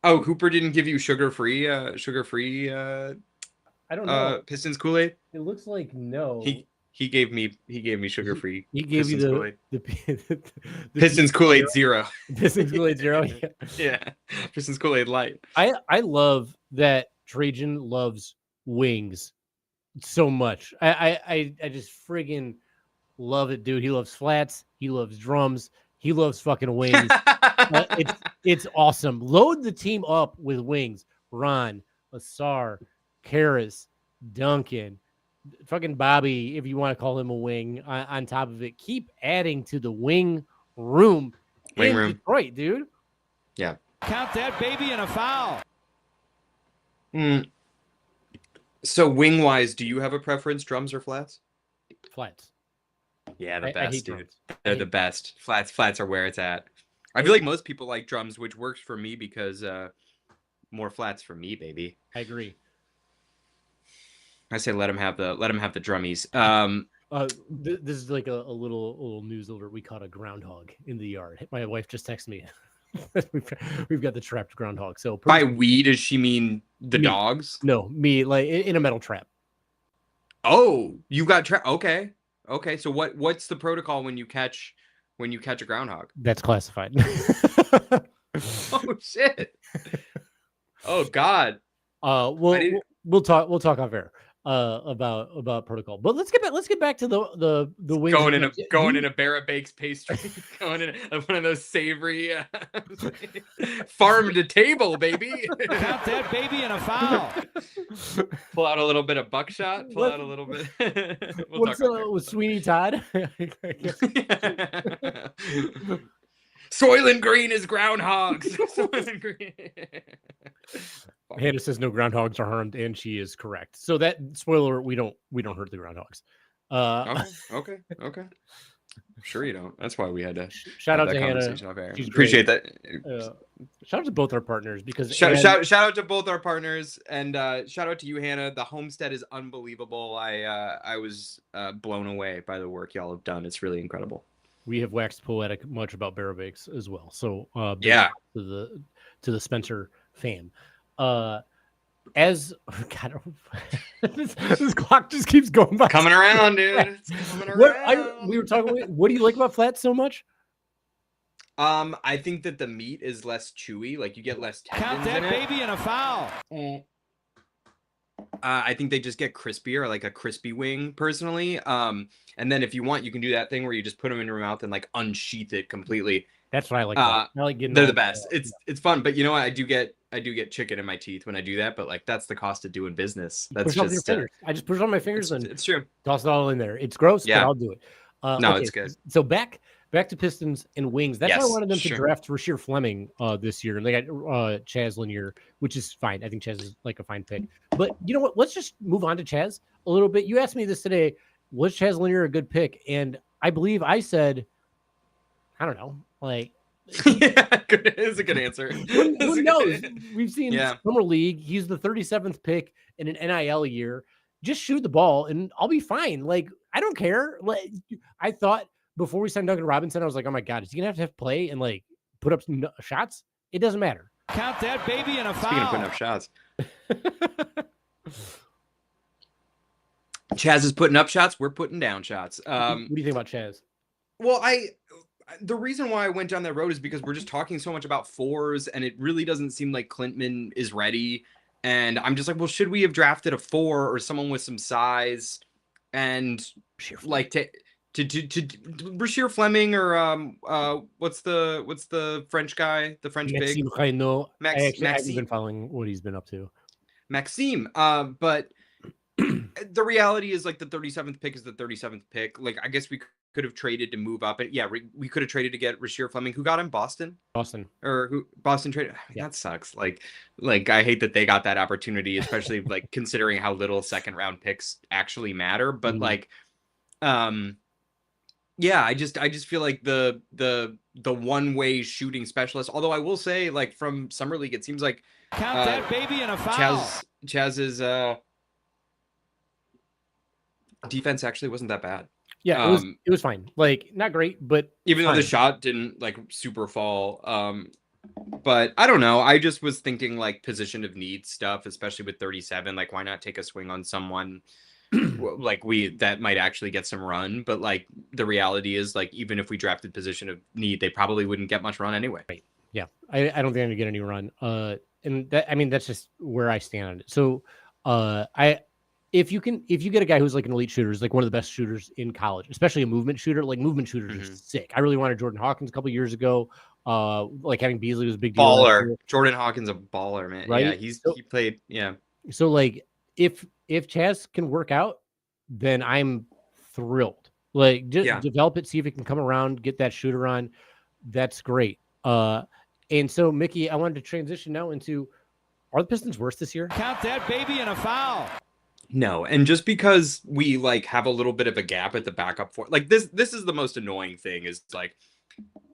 Oh, Cooper didn't give you sugar-free. I don't know. Pistons Kool-Aid. It looks like no. He gave me sugar-free. He gave Pistons you the Pistons Kool-Aid 0. Pistons Kool-Aid 0. Yeah. Pistons Kool-Aid light. I love that Trajan loves wings so much. I just friggin' love it, dude. He loves flats. He loves drums. He loves fucking wings. It's awesome. Load the team up with wings. Ron, Asar, Karis, Duncan, fucking Bobby, if you want to call him a wing, on top of it. Keep adding to the wing room in Detroit, dude. Yeah. Count that baby and a foul. So wing-wise, do you have a preference, drums or flats? Flats. Yeah, the best, dude. Drums. They're the best. Flats are where it's at. I feel like most people like drums, which works for me because more flats for me, baby. I agree. I say let him have the drummies. This is like a little news alert. We caught a groundhog in the yard. My wife just texted me. We've got the trapped groundhog. So by we, does she mean the dogs? No, me, like in a metal trap. Oh, you got trapped. Okay. So what's the protocol when you catch a groundhog? That's classified. Oh shit. Oh God. We'll talk off air. about protocol. But let's get back to the wings. Going in a Barra Bakes pastry, going in one of those savory farm to table, baby. Count that baby and a foul. Pull out a little bit of buckshot. Pull out a little bit. What's with Sweeney Todd? Soylent Green is groundhogs. Soylent Green. Hannah says no groundhogs are harmed, and she is correct. So that spoiler, we don't hurt the groundhogs. Okay. I'm sure you don't. That's why we had to shout out to Hannah. Appreciate that. Shout out to both our partners because shout out to both our partners, and shout out to you, Hannah. The homestead is unbelievable. I was blown away by the work y'all have done. It's really incredible. We have waxed poetic much about Barra Bakes as well. So yeah, to the Spencer fam. As God, this clock just keeps going by. Coming around, dude. It's coming around. We were talking. What do you like about flats so much? I think that the meat is less chewy. Like you get less tendons. Count that in baby and a foul. I think they just get crispier, like a crispy wing, personally. And then if you want, you can do that thing where you just put them in your mouth and like unsheath it completely. That's what I like. I like getting. They're the best. It's fun, but you know what? I do get chicken in my teeth when I do that. But like that's the cost of doing business. That's just. I just push it on my fingers and it's true. Toss it all in there. It's gross, but I'll do it. No, okay. It's good. So back to Pistons and wings. That's why I wanted them to draft Rasheer Fleming this year, and they got Chaz Lanier, which is fine. I think Chaz is like a fine pick. But you know what? Let's just move on to Chaz a little bit. You asked me this today: was Chaz Lanier a good pick? And I believe I said, I don't know, like. It's a good answer. Who knows? We've seen Summer League. He's the 37th pick in an NIL year. Just shoot the ball, and I'll be fine. Like I don't care. Like I thought before we signed Duncan Robinson, I was like, oh my god, is he gonna have to play and like put up some shots? It doesn't matter. Count that baby and a foul. Speaking of putting up shots, Chaz is putting up shots. We're putting down shots. What do you think about Chaz? Well, the reason why I went down that road is because we're just talking so much about fours, and it really doesn't seem like Klintman is ready. And I'm just like, well, should we have drafted a 4 or someone with some size, and like to Rasheer Fleming or what's the French guy, the French Maxime big Maxime. Maxime. I've been following what he's been up to. Maxime. But the reality is like the 37th pick is the 37th pick. Like I guess we could have traded to move up. And we could have traded to get Rasheer Fleming. Who got him? Boston traded. That sucks. Like I hate that they got that opportunity, especially like considering how little second round picks actually matter. But I just feel like the one way shooting specialist. Although I will say, like from Summer League, it seems like count that baby and a foul. Chaz's defense actually wasn't that bad. Yeah, it was fine. Like not great, but even though the shot didn't like super fall. But I don't know. I just was thinking like position of need stuff, especially with 37. Like, why not take a swing on someone like that might actually get some run? But like the reality is, like even if we drafted position of need, they probably wouldn't get much run anyway. Right. Yeah, I don't think they're gonna get any run. And that's just where I stand on it. So, If you get a guy who's like an elite shooter, is like one of the best shooters in college, especially a movement shooter, like movement shooters are sick. I really wanted Jordan Hawkins a couple years ago. Like having Beasley was a big deal. Baller. Jordan Hawkins a baller, man. Right? Yeah, he played. Yeah. So like if Chaz can work out, then I'm thrilled. Like just develop it, see if it can come around, get that shooter on. That's great. And so Mickey, I wanted to transition now into, are the Pistons worse this year? Count that baby and a foul. No, and just because we like have a little bit of a gap at the backup for like this is the most annoying thing is like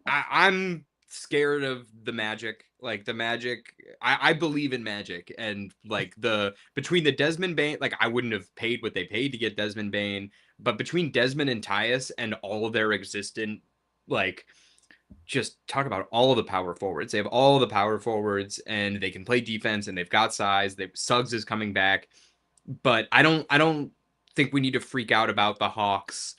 I'm scared of the Magic. Like the Magic, I believe in Magic, and like between the Desmond Bane, like I wouldn't have paid what they paid to get Desmond Bane, but between Desmond and Tyus and all of their existent, like just talk about all of the power forwards. They have all the power forwards and they can play defense and they've got size. Suggs is coming back. But I don't think we need to freak out about the Hawks.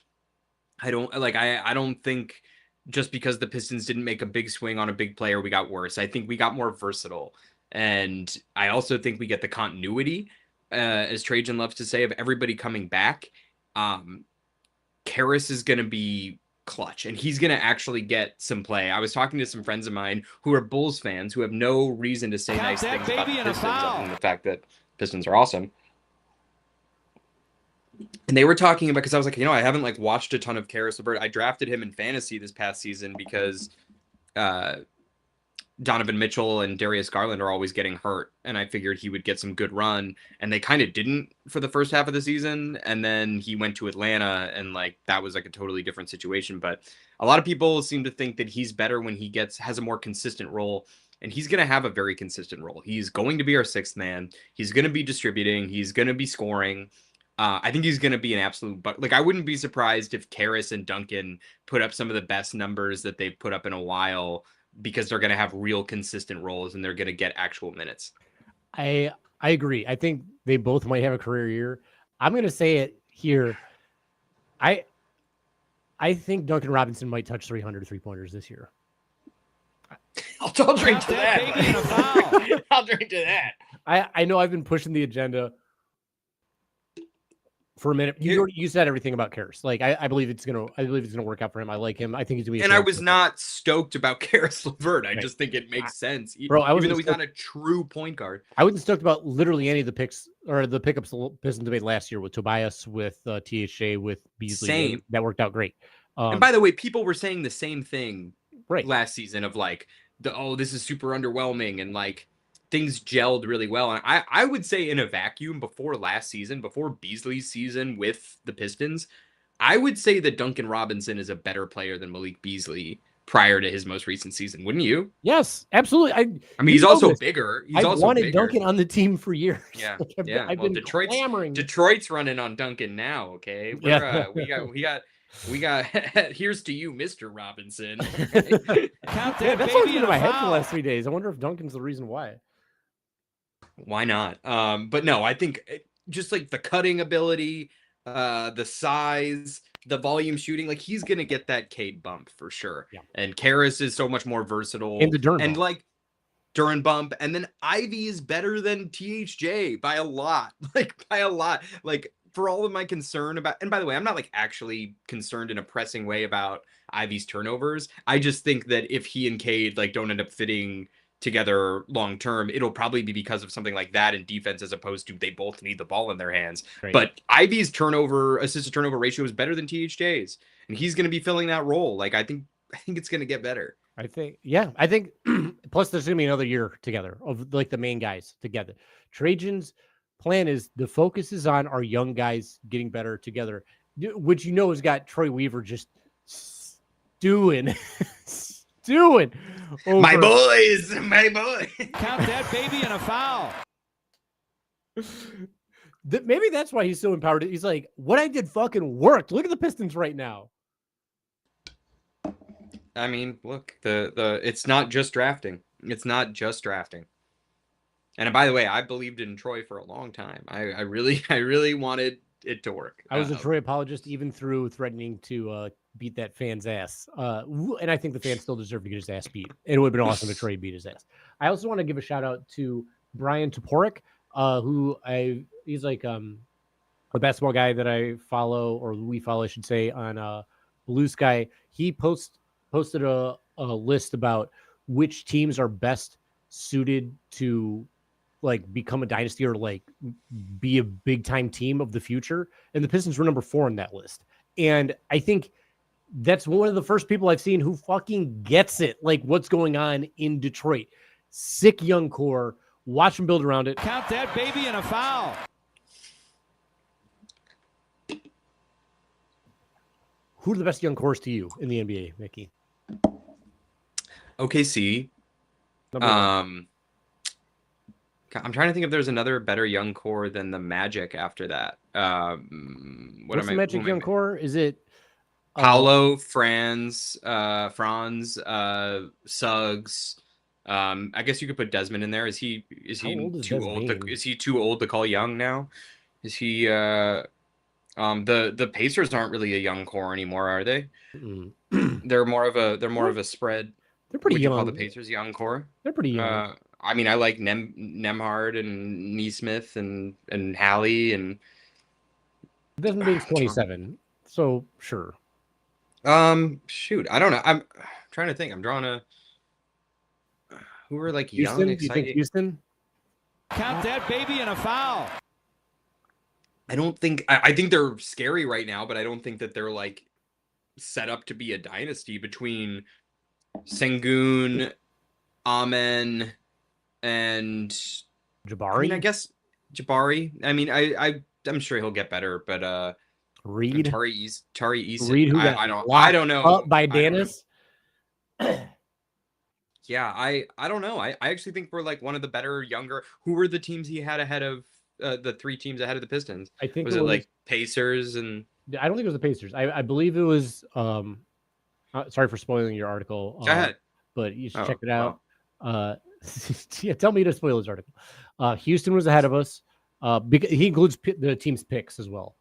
I don't think just because the Pistons didn't make a big swing on a big player, we got worse. I think we got more versatile. And I also think we get the continuity as Trajan loves to say, of everybody coming back, Karras is going to be clutch, and he's going to actually get some play. I was talking to some friends of mine who are Bulls fans who have no reason to say nice things about the Pistons other than the fact that Pistons are awesome. And they were talking about, because I was like, I haven't like watched a ton of Karis LeVert. I drafted him in fantasy this past season because Donovan Mitchell and Darius Garland are always getting hurt, and I figured he would get some good run, and they kind of didn't for the first half of the season, and then he went to Atlanta, and like that was like a totally different situation. But a lot of people seem to think that he's better when he has a more consistent role, and he's going to have a very consistent role. He's going to be our sixth man. He's going to be distributing. He's going to be scoring. I think he's going to be an absolute like I wouldn't be surprised if Karras and Duncan put up some of the best numbers that they've put up in a while, because they're going to have real consistent roles and they're going to get actual minutes. I agree. I think they both might have a career year. I'm going to say it here. I think Duncan Robinson might touch 300 3-pointers this year. I'll drink to that. I'll drink to that. I know I've been pushing the agenda for a minute. You said everything about Karras. Like I believe it's gonna work out for him. I like him. I think he's gonna be. And I was not stoked about Karis LeVert. I just think it makes sense, bro. Even though he's not a true point guard. I wasn't stoked about literally any of the picks or the pickups the Pistons made last year with Tobias, with THJ, with Beasley. Same. That worked out great. And by the way, people were saying the same thing last season of like this is super underwhelming, and like things gelled really well. And I would say in a vacuum before last season, before Beasley's season with the Pistons, I would say that Duncan Robinson is a better player than Malik Beasley prior to his most recent season. Wouldn't you? Yes, absolutely. I mean, he's also bigger. I wanted Duncan on the team for years. Yeah, I've been clamoring. Detroit's running on Duncan now. Okay, we got. Here's to you, Mr. Robinson. Count that that's what's been in my head for the last 3 days. I wonder if Duncan's the reason why. Why not? But no, I think just like the cutting ability, the size, the volume shooting, like he's gonna get that Cade bump for sure. Yeah. And Karras is so much more versatile. And the Duren and bump. Like Duren bump, and then Ivy is better than THJ by a lot. Like for all of my concern about, and by the way, I'm not like actually concerned in a pressing way about Ivy's turnovers. I just think that if he and Cade like don't end up fitting together long term, it'll probably be because of something like that in defense, as opposed to they both need the ball in their hands. Right. But Ivy's assist to turnover ratio is better than THJ's, and he's going to be filling that role. Like I think it's going to get better. I think plus there's going to be another year together of like the main guys together. Trajan's plan is the focus is on our young guys getting better together, which has got Troy Weaver just stewing over. My boys. Count that baby in a foul. Maybe that's why he's so empowered. He's like, what I did fucking worked. Look at the Pistons right now. I mean, look, the it's not just drafting. It's not just drafting. And by the way, I believed in Troy for a long time. I really wanted it to work. I was a Troy apologist, even through threatening to beat that fan's ass. And I think the fan still deserved to get his ass beat. It would have been awesome if Troy beat his ass. I also want to give a shout out to Brian Toporek, he's like a basketball guy that I follow, or we follow, I should say, on Blue Sky. He posted a list about which teams are best suited to like become a dynasty or like be a big time team of the future. And the Pistons were number 4 on that list. And I think that's one of the first people I've seen who fucking gets it. Like what's going on in Detroit. Sick young core. Watch them build around it. Count that baby in a foul. Who are the best young cores to you in the NBA, Mickey? OKC. I'm trying to think if there's another better young core than the Magic after that. What's the Magic young core? Is it Paolo, Franz, Suggs? I guess you could put Desmond in there. Is he too old? Is he too old to call young now? Is he? The Pacers aren't really a young core anymore, are they? They're more of a spread. They're pretty young. Would you call the Pacers young core? They're pretty young. I mean, I like Nemhard and Neesmith and Hallie and Desmond Bane's 27, so sure. shoot, I don't know. I'm trying to think. I'm drawing a who are like young, Houston? Do you think exciting. Houston? Count that baby and a foul. I don't think I think they're scary right now, but I don't think that they're like set up to be a dynasty between Sengun, Amen, and Jabari? I mean, I guess Jabari. I mean, I'm sure he'll get better, but Reed? Tari Eason. Reed, who got I don't know. up by I don't know. Danis? Yeah, I don't know. I actually think we're like one of the better younger. Who were the teams he had ahead of the 3 teams ahead of the Pistons? I think Was it like Pacers and I don't think it was the Pacers. I believe it was sorry for spoiling your article. go ahead. But you should check it out. Yeah, tell me to spoil his article. Houston was ahead of us. Because he includes the team's picks as well.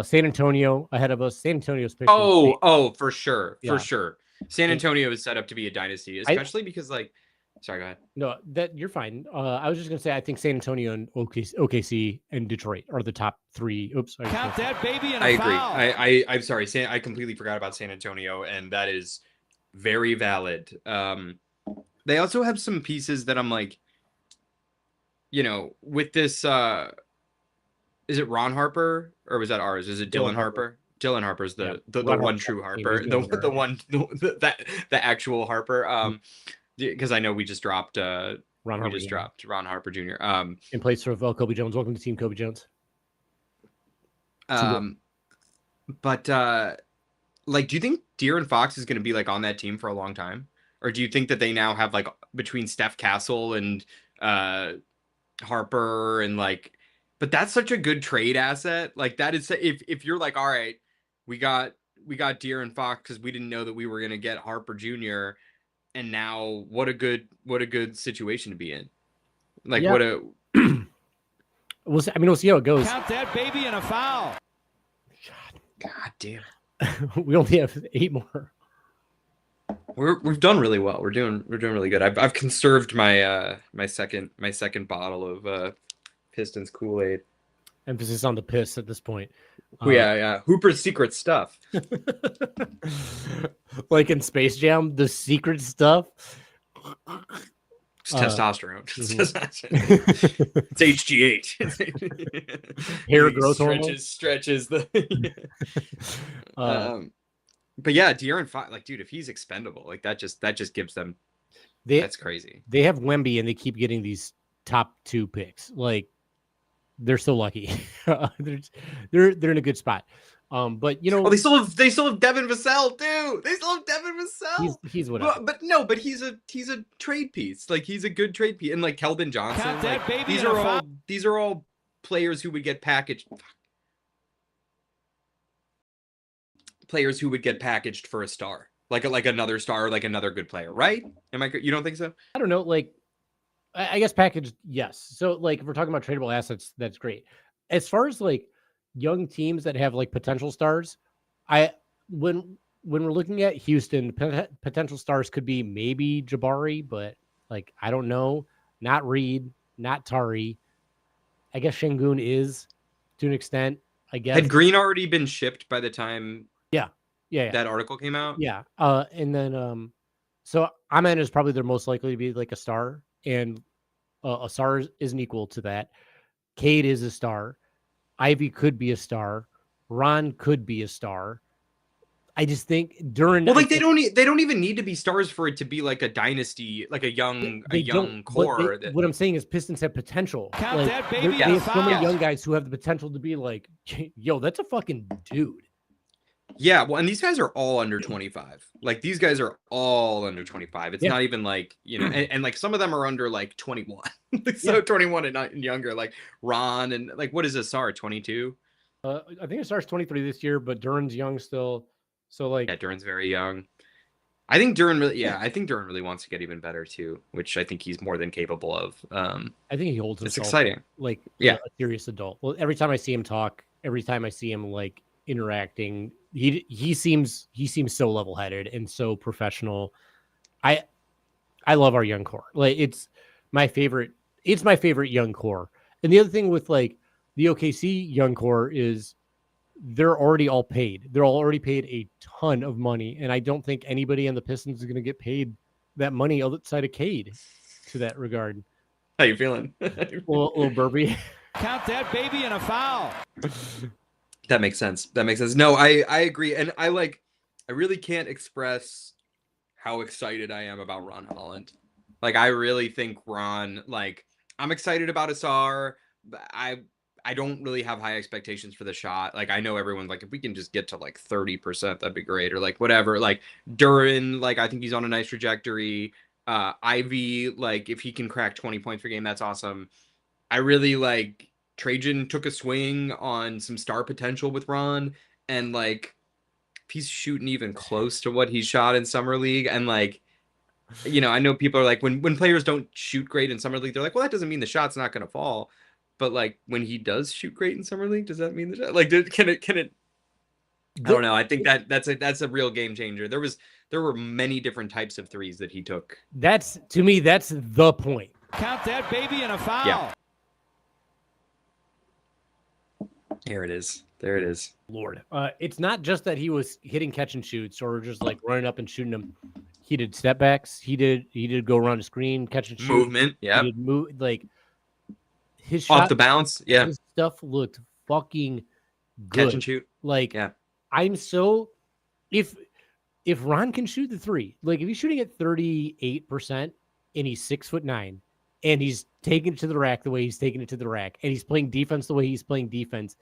San Antonio ahead of us. San Antonio's picks. For sure. Yeah. For sure. San Antonio is set up to be a dynasty, especially because like sorry, go ahead. No, that you're fine. I was just gonna say I think San Antonio and OKC and Detroit are the top 3. Oops. Count that baby and a I foul. agree. I'm sorry. I completely forgot about San Antonio, and that is very valid. They also have some pieces that I'm like, with this is it Ron Harper or was that ours? Is it Dylan Harper? Dylan Harper's the one true Harper, the actual Harper. Because I know we just dropped Ron Harper Jr. In place of Kobe Jones. Welcome to Team Kobe Jones. But like, do you think De'Aaron Fox is going to be like on that team for a long time, or do you think that they now have like between Steph Castle and Harper and like? But that's such a good trade asset. Like that is if you're like, all right, we got De'Aaron Fox because we didn't know that we were going to get Harper Jr. And now what a good situation to be in. Like what a we'll see how it goes. Count that baby and a foul. God damn. We only have 8 more. We've done really well. We're doing really good. I've conserved my my second bottle of Pistons Kool-Aid. Emphasis on the piss at this point. Yeah. Hooper's secret stuff. Like in Space Jam, the secret stuff. It's testosterone. Mm-hmm. It's HGH. Hair growth hormone. Stretches the. But yeah, De'Aaron Fox, like, dude, if he's expendable, like that just gives them. That's crazy. They have Wemby, and they keep getting these top 2 picks. Like, they're so lucky. they're in a good spot. But they still have Devin Vassell too. They still have Devin Vassell. He's whatever. But he's a trade piece. Like he's a good trade piece. And like Keldon Johnson. Like, these are all players who would get packaged. Players who would get packaged for a star, like another star, like another good player, right? You don't think so? I don't know. Like, I guess packaged, yes. So like if we're talking about tradable assets, that's great. As far as like young teams that have like potential stars, when we're looking at Houston, potential stars could be maybe Jabari, but like I don't know. Not Reed, not Tari. I guess Şengün is to an extent. I guess had Green already been shipped by the time yeah that article came out. Yeah. And then so Amen is probably their most likely to be like a star, and a star isn't equal to that. Cade is a star. Ivy could be a star. Ron could be a star. I just think Duran. Well, like they don't even need to be stars for it to be like a dynasty, like a young core. What I'm saying is Pistons have potential. Count like, that baby. They have so many young guys who have the potential to be like, yo, that's a fucking dude. Yeah, well, and these guys are all under 25. Like these guys are all under 25. It's not even like, and like some of them are under like 21. So 21 and younger, like Ron and like what is Asar, 22? I think Asar's 23 this year, but Duran's young still. So like Duran's very young. I think Duran really wants to get even better too, which I think he's more than capable of. I think he holds himself. It's exciting. Like a serious adult. Well, every time I see him talk, every time I see him like interacting, he seems so level-headed and so professional. I love our young core. Like my favorite. It's my favorite young core. And the other thing with like the OKC young core is they're already all paid. They're already paid a ton of money, and I don't think anybody on the Pistons is going to get paid that money outside of Cade. To that regard, How you feeling? little burpee. Count that baby and a foul. That makes sense. That makes sense. No, I agree, and I really can't express how excited I am about Ron Holland. Like, I really think Ron, like, I'm excited about Asar. I don't really have high expectations for the shot. Like, I know everyone's like, if we can just get to like 30%, that'd be great. Or like whatever. Like Duran, like, I think he's on a nice trajectory. Ivy, like, if he can crack 20 points per game, that's awesome. I really like Trajan took a swing on some star potential with Ron. And like, if he's shooting even close to what he shot in Summer League, and like, you know, I know people are like, when players don't shoot great in Summer League, they're like, well, that doesn't mean the shot's not going to fall. But like, when he does shoot great in Summer League, does that mean the shot? Like, can it? I don't know. I think that's a real game changer. There were many different types of threes that he took. That's, to me, that's the point. Count that baby and a foul. Yeah. There it is. There it is. Lord, it's not just that he was hitting catch and shoots or just like running up and shooting them. He did step backs. He did go around the screen, catch and shoot. Movement. Yeah. He did move, like his Off shot, the bounce. Yeah. his stuff looked fucking good. Catch and shoot. Like, Yeah. I'm so if Ron can shoot the three, like if he's shooting at 38% and he's 6'9" and he's taking it to the rack the way he's taking it to the rack, and he's playing defense the way he's playing defense.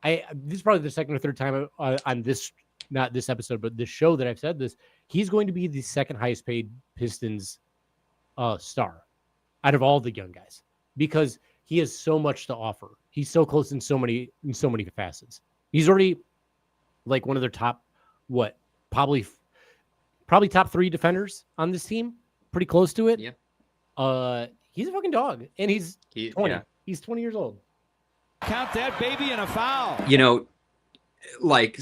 This is probably the second or third time on this, not this episode, but this show that I've said this. He's going to be the second highest paid Pistons star out of all the young guys because he has so much to offer. He's so close in so many facets. He's already like one of their top, probably top 3 defenders on this team. Pretty close to it. Yeah. He's a fucking dog, and he's 20. Yeah. He's 20 years old. Count that baby and a foul. You know, like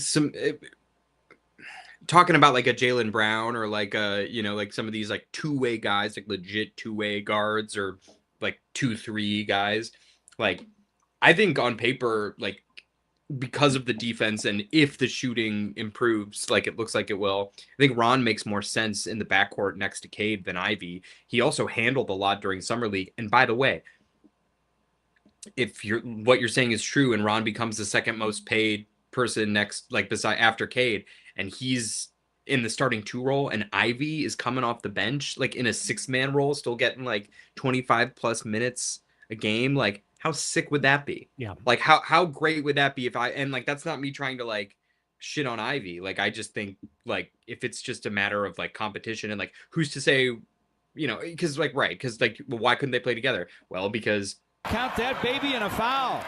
talking about like a Jaylen Brown or like you know, like some of these like two-way guys, like legit two-way guards or like 2-3 guys. Like, I think on paper, like, because of the defense and if the shooting improves, like it looks like it will, I think Ron makes more sense in the backcourt next to Cade than Ivy. He also handled a lot during Summer League. And by the way, if what you're saying is true and Ron becomes the second most paid person next, like beside after Cade, and he's in the starting 2 role and Ivy is coming off the bench, like in a 6-man role, still getting like 25 plus minutes a game, like how sick would that be? Yeah. Like how great would that be and like, that's not me trying to like shit on Ivy. Like, I just think like if it's just a matter of like competition and like, who's to say, you know, because like, right. Cause like, well, why couldn't they play together? Well, because count that baby and a foul.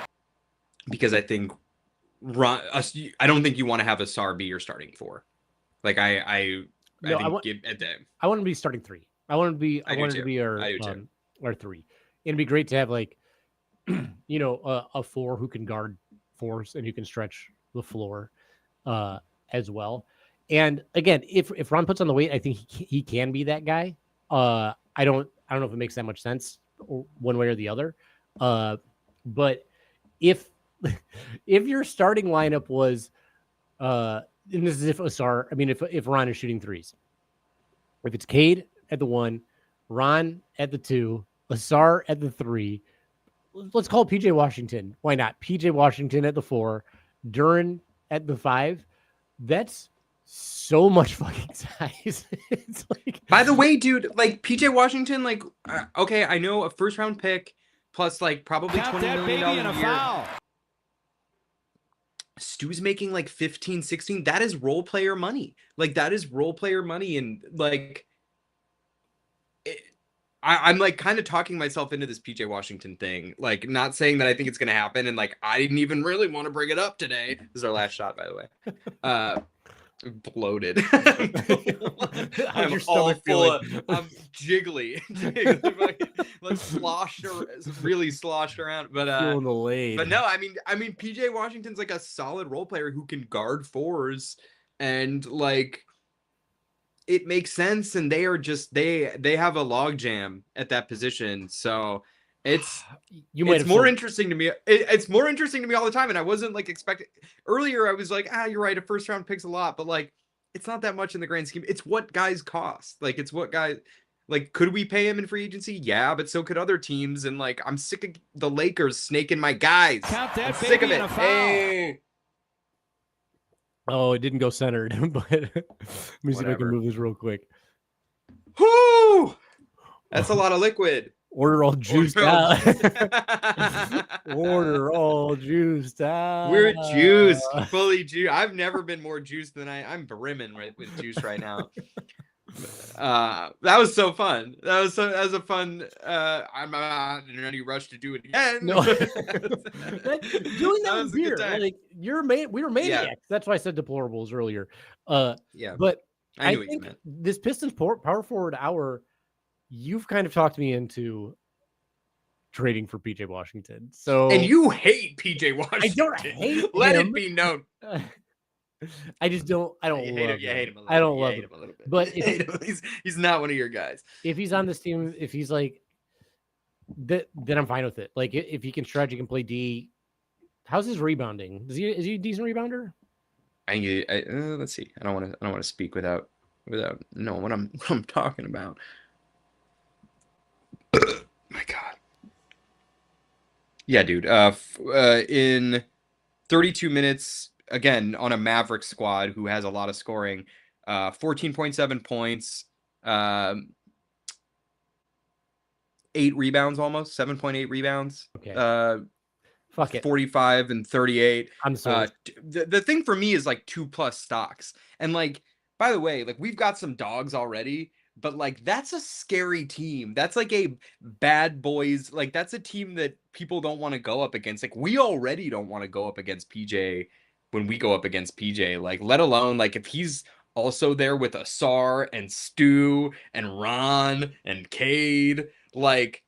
Because I think I don't think you want to have Asar be your starting 4. Like I want to be starting 3. I want to be our 3. It'd be great to have like, you know, a 4 who can guard 4s and who can stretch the floor as well. And again, if Ron puts on the weight, I think he can be that guy. I don't know if it makes that much sense one way or the other. But if your starting lineup was and this is if Asar, I mean, if Ron is shooting 3s, if it's Cade at the 1, Ron at the 2, Asar at the 3, let's call it PJ Washington. Why not? PJ Washington at the 4, Duran at the 5. That's so much fucking size. It's like, by the way, dude, like PJ Washington, like, okay, I know a first round pick plus like probably $20 million a year. Foul. Stu's making like 15, 16. That is role player money. Like, that is role player money. And like, I'm like kind of talking myself into this PJ Washington thing, like not saying that I think it's going to happen. And like, I didn't even really want to bring it up today. This is our last shot, by the way. Bloated. I'm all full I'm jiggly. Like really sloshed around. But no, I mean PJ Washington's like a solid role player who can guard 4s and like it makes sense, and they are just they have a logjam at that position. So it's more interesting to me. It's more interesting to me all the time, and I wasn't like expecting earlier. I was like, you're right, a first round pick's a lot, but like it's not that much in the grand scheme. It's what guys cost. Like it's what guys like. Could we pay him in free agency? Yeah, but so could other teams. And like I'm sick of the Lakers snaking my guys. Count that, I'm sick of it. Hey. Oh, it didn't go centered, but let me see if I can move this real quick. Whoo! That's a lot of liquid. Order all juiced out. Order all juiced out. We're juiced, fully juiced. I've never been more juiced than I'm brimming with juice right now. That was so fun. That was a fun. I'm not in any rush to do it again. No, doing that with beer, like we were maniacs. Yeah. That's why I said deplorables earlier. Yeah, but I think you meant. This Pistons power forward hour, you've kind of talked me into trading for PJ Washington. So, and you hate PJ Washington. I don't hate. Let it be known. I just don't. I don't. You love hate him. You hate him a little. I don't love him a little bit. But he's not one of your guys. If he's on this team, if he's like that, then I'm fine with it. Like if he can stretch, he can play D. How's his rebounding? Is he a decent rebounder? Let's see. I don't want to speak without knowing what I'm talking about. My God. Yeah, dude. In 32 minutes. Again, on a Maverick squad who has a lot of scoring, 14.7 points, 8 rebounds almost, 7.8 rebounds. Okay. Fuck it. 45 and 38. I'm sorry. The thing for me is like 2+ stocks. And like, by the way, like we've got some dogs already, but like that's a scary team. That's like a bad boys. Like that's a team that people don't want to go up against. Like we already don't want to go up against PJ. When we go up against PJ, like, let alone, like, if he's also there with Asar and Stu and Ron and Cade, like,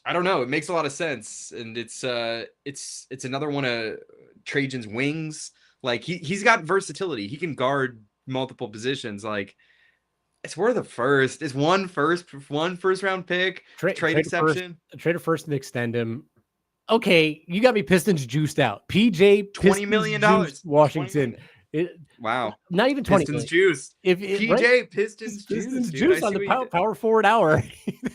I don't know. It makes a lot of sense. And it's another one of Trajan's wings. Like, he's got versatility. He can guard multiple positions. Like, it's worth a first. It's one first round pick. Trade exception. Trade a first and extend him. Okay, you got me Pistons juiced out. PJ $20 million Washington. Wow. Not even 20 Pistons juice. Pistons juice on the power forward hour.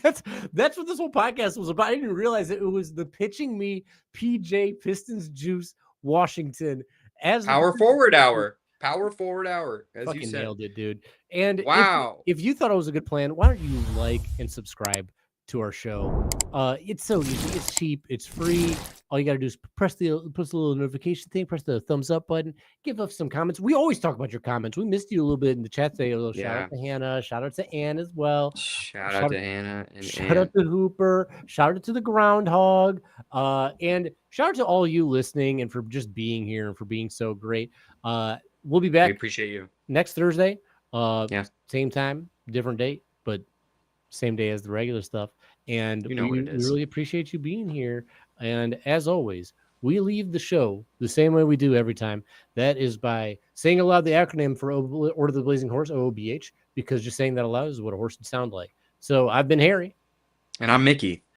That's what this whole podcast was about. I didn't realize it was the pitching me PJ Pistons juice Washington as power forward hour. Power forward hour, as fucking you said. Nailed it, dude. And wow. If you thought it was a good plan, why don't you like and subscribe to our show? It's so easy. It's cheap. It's free. All you got to do is press the little notification thing, press the thumbs up button, give us some comments. We always talk about your comments. We missed you a little bit in the chat today. A little shout out to Hannah, shout out to Ann as well. Shout out to Anna and shout out to Hooper, shout out to the Groundhog, and shout out to all you listening and for just being here and for being so great. We'll be back. We appreciate you. Next Thursday. Same time, different date, but same day as the regular stuff. And we really appreciate you being here. And as always, we leave the show the same way we do every time. That is by saying aloud the acronym for Order of the Blazing Horse, OOBH, because just saying that aloud is what a horse would sound like. So I've been Harry. And I'm Mickey.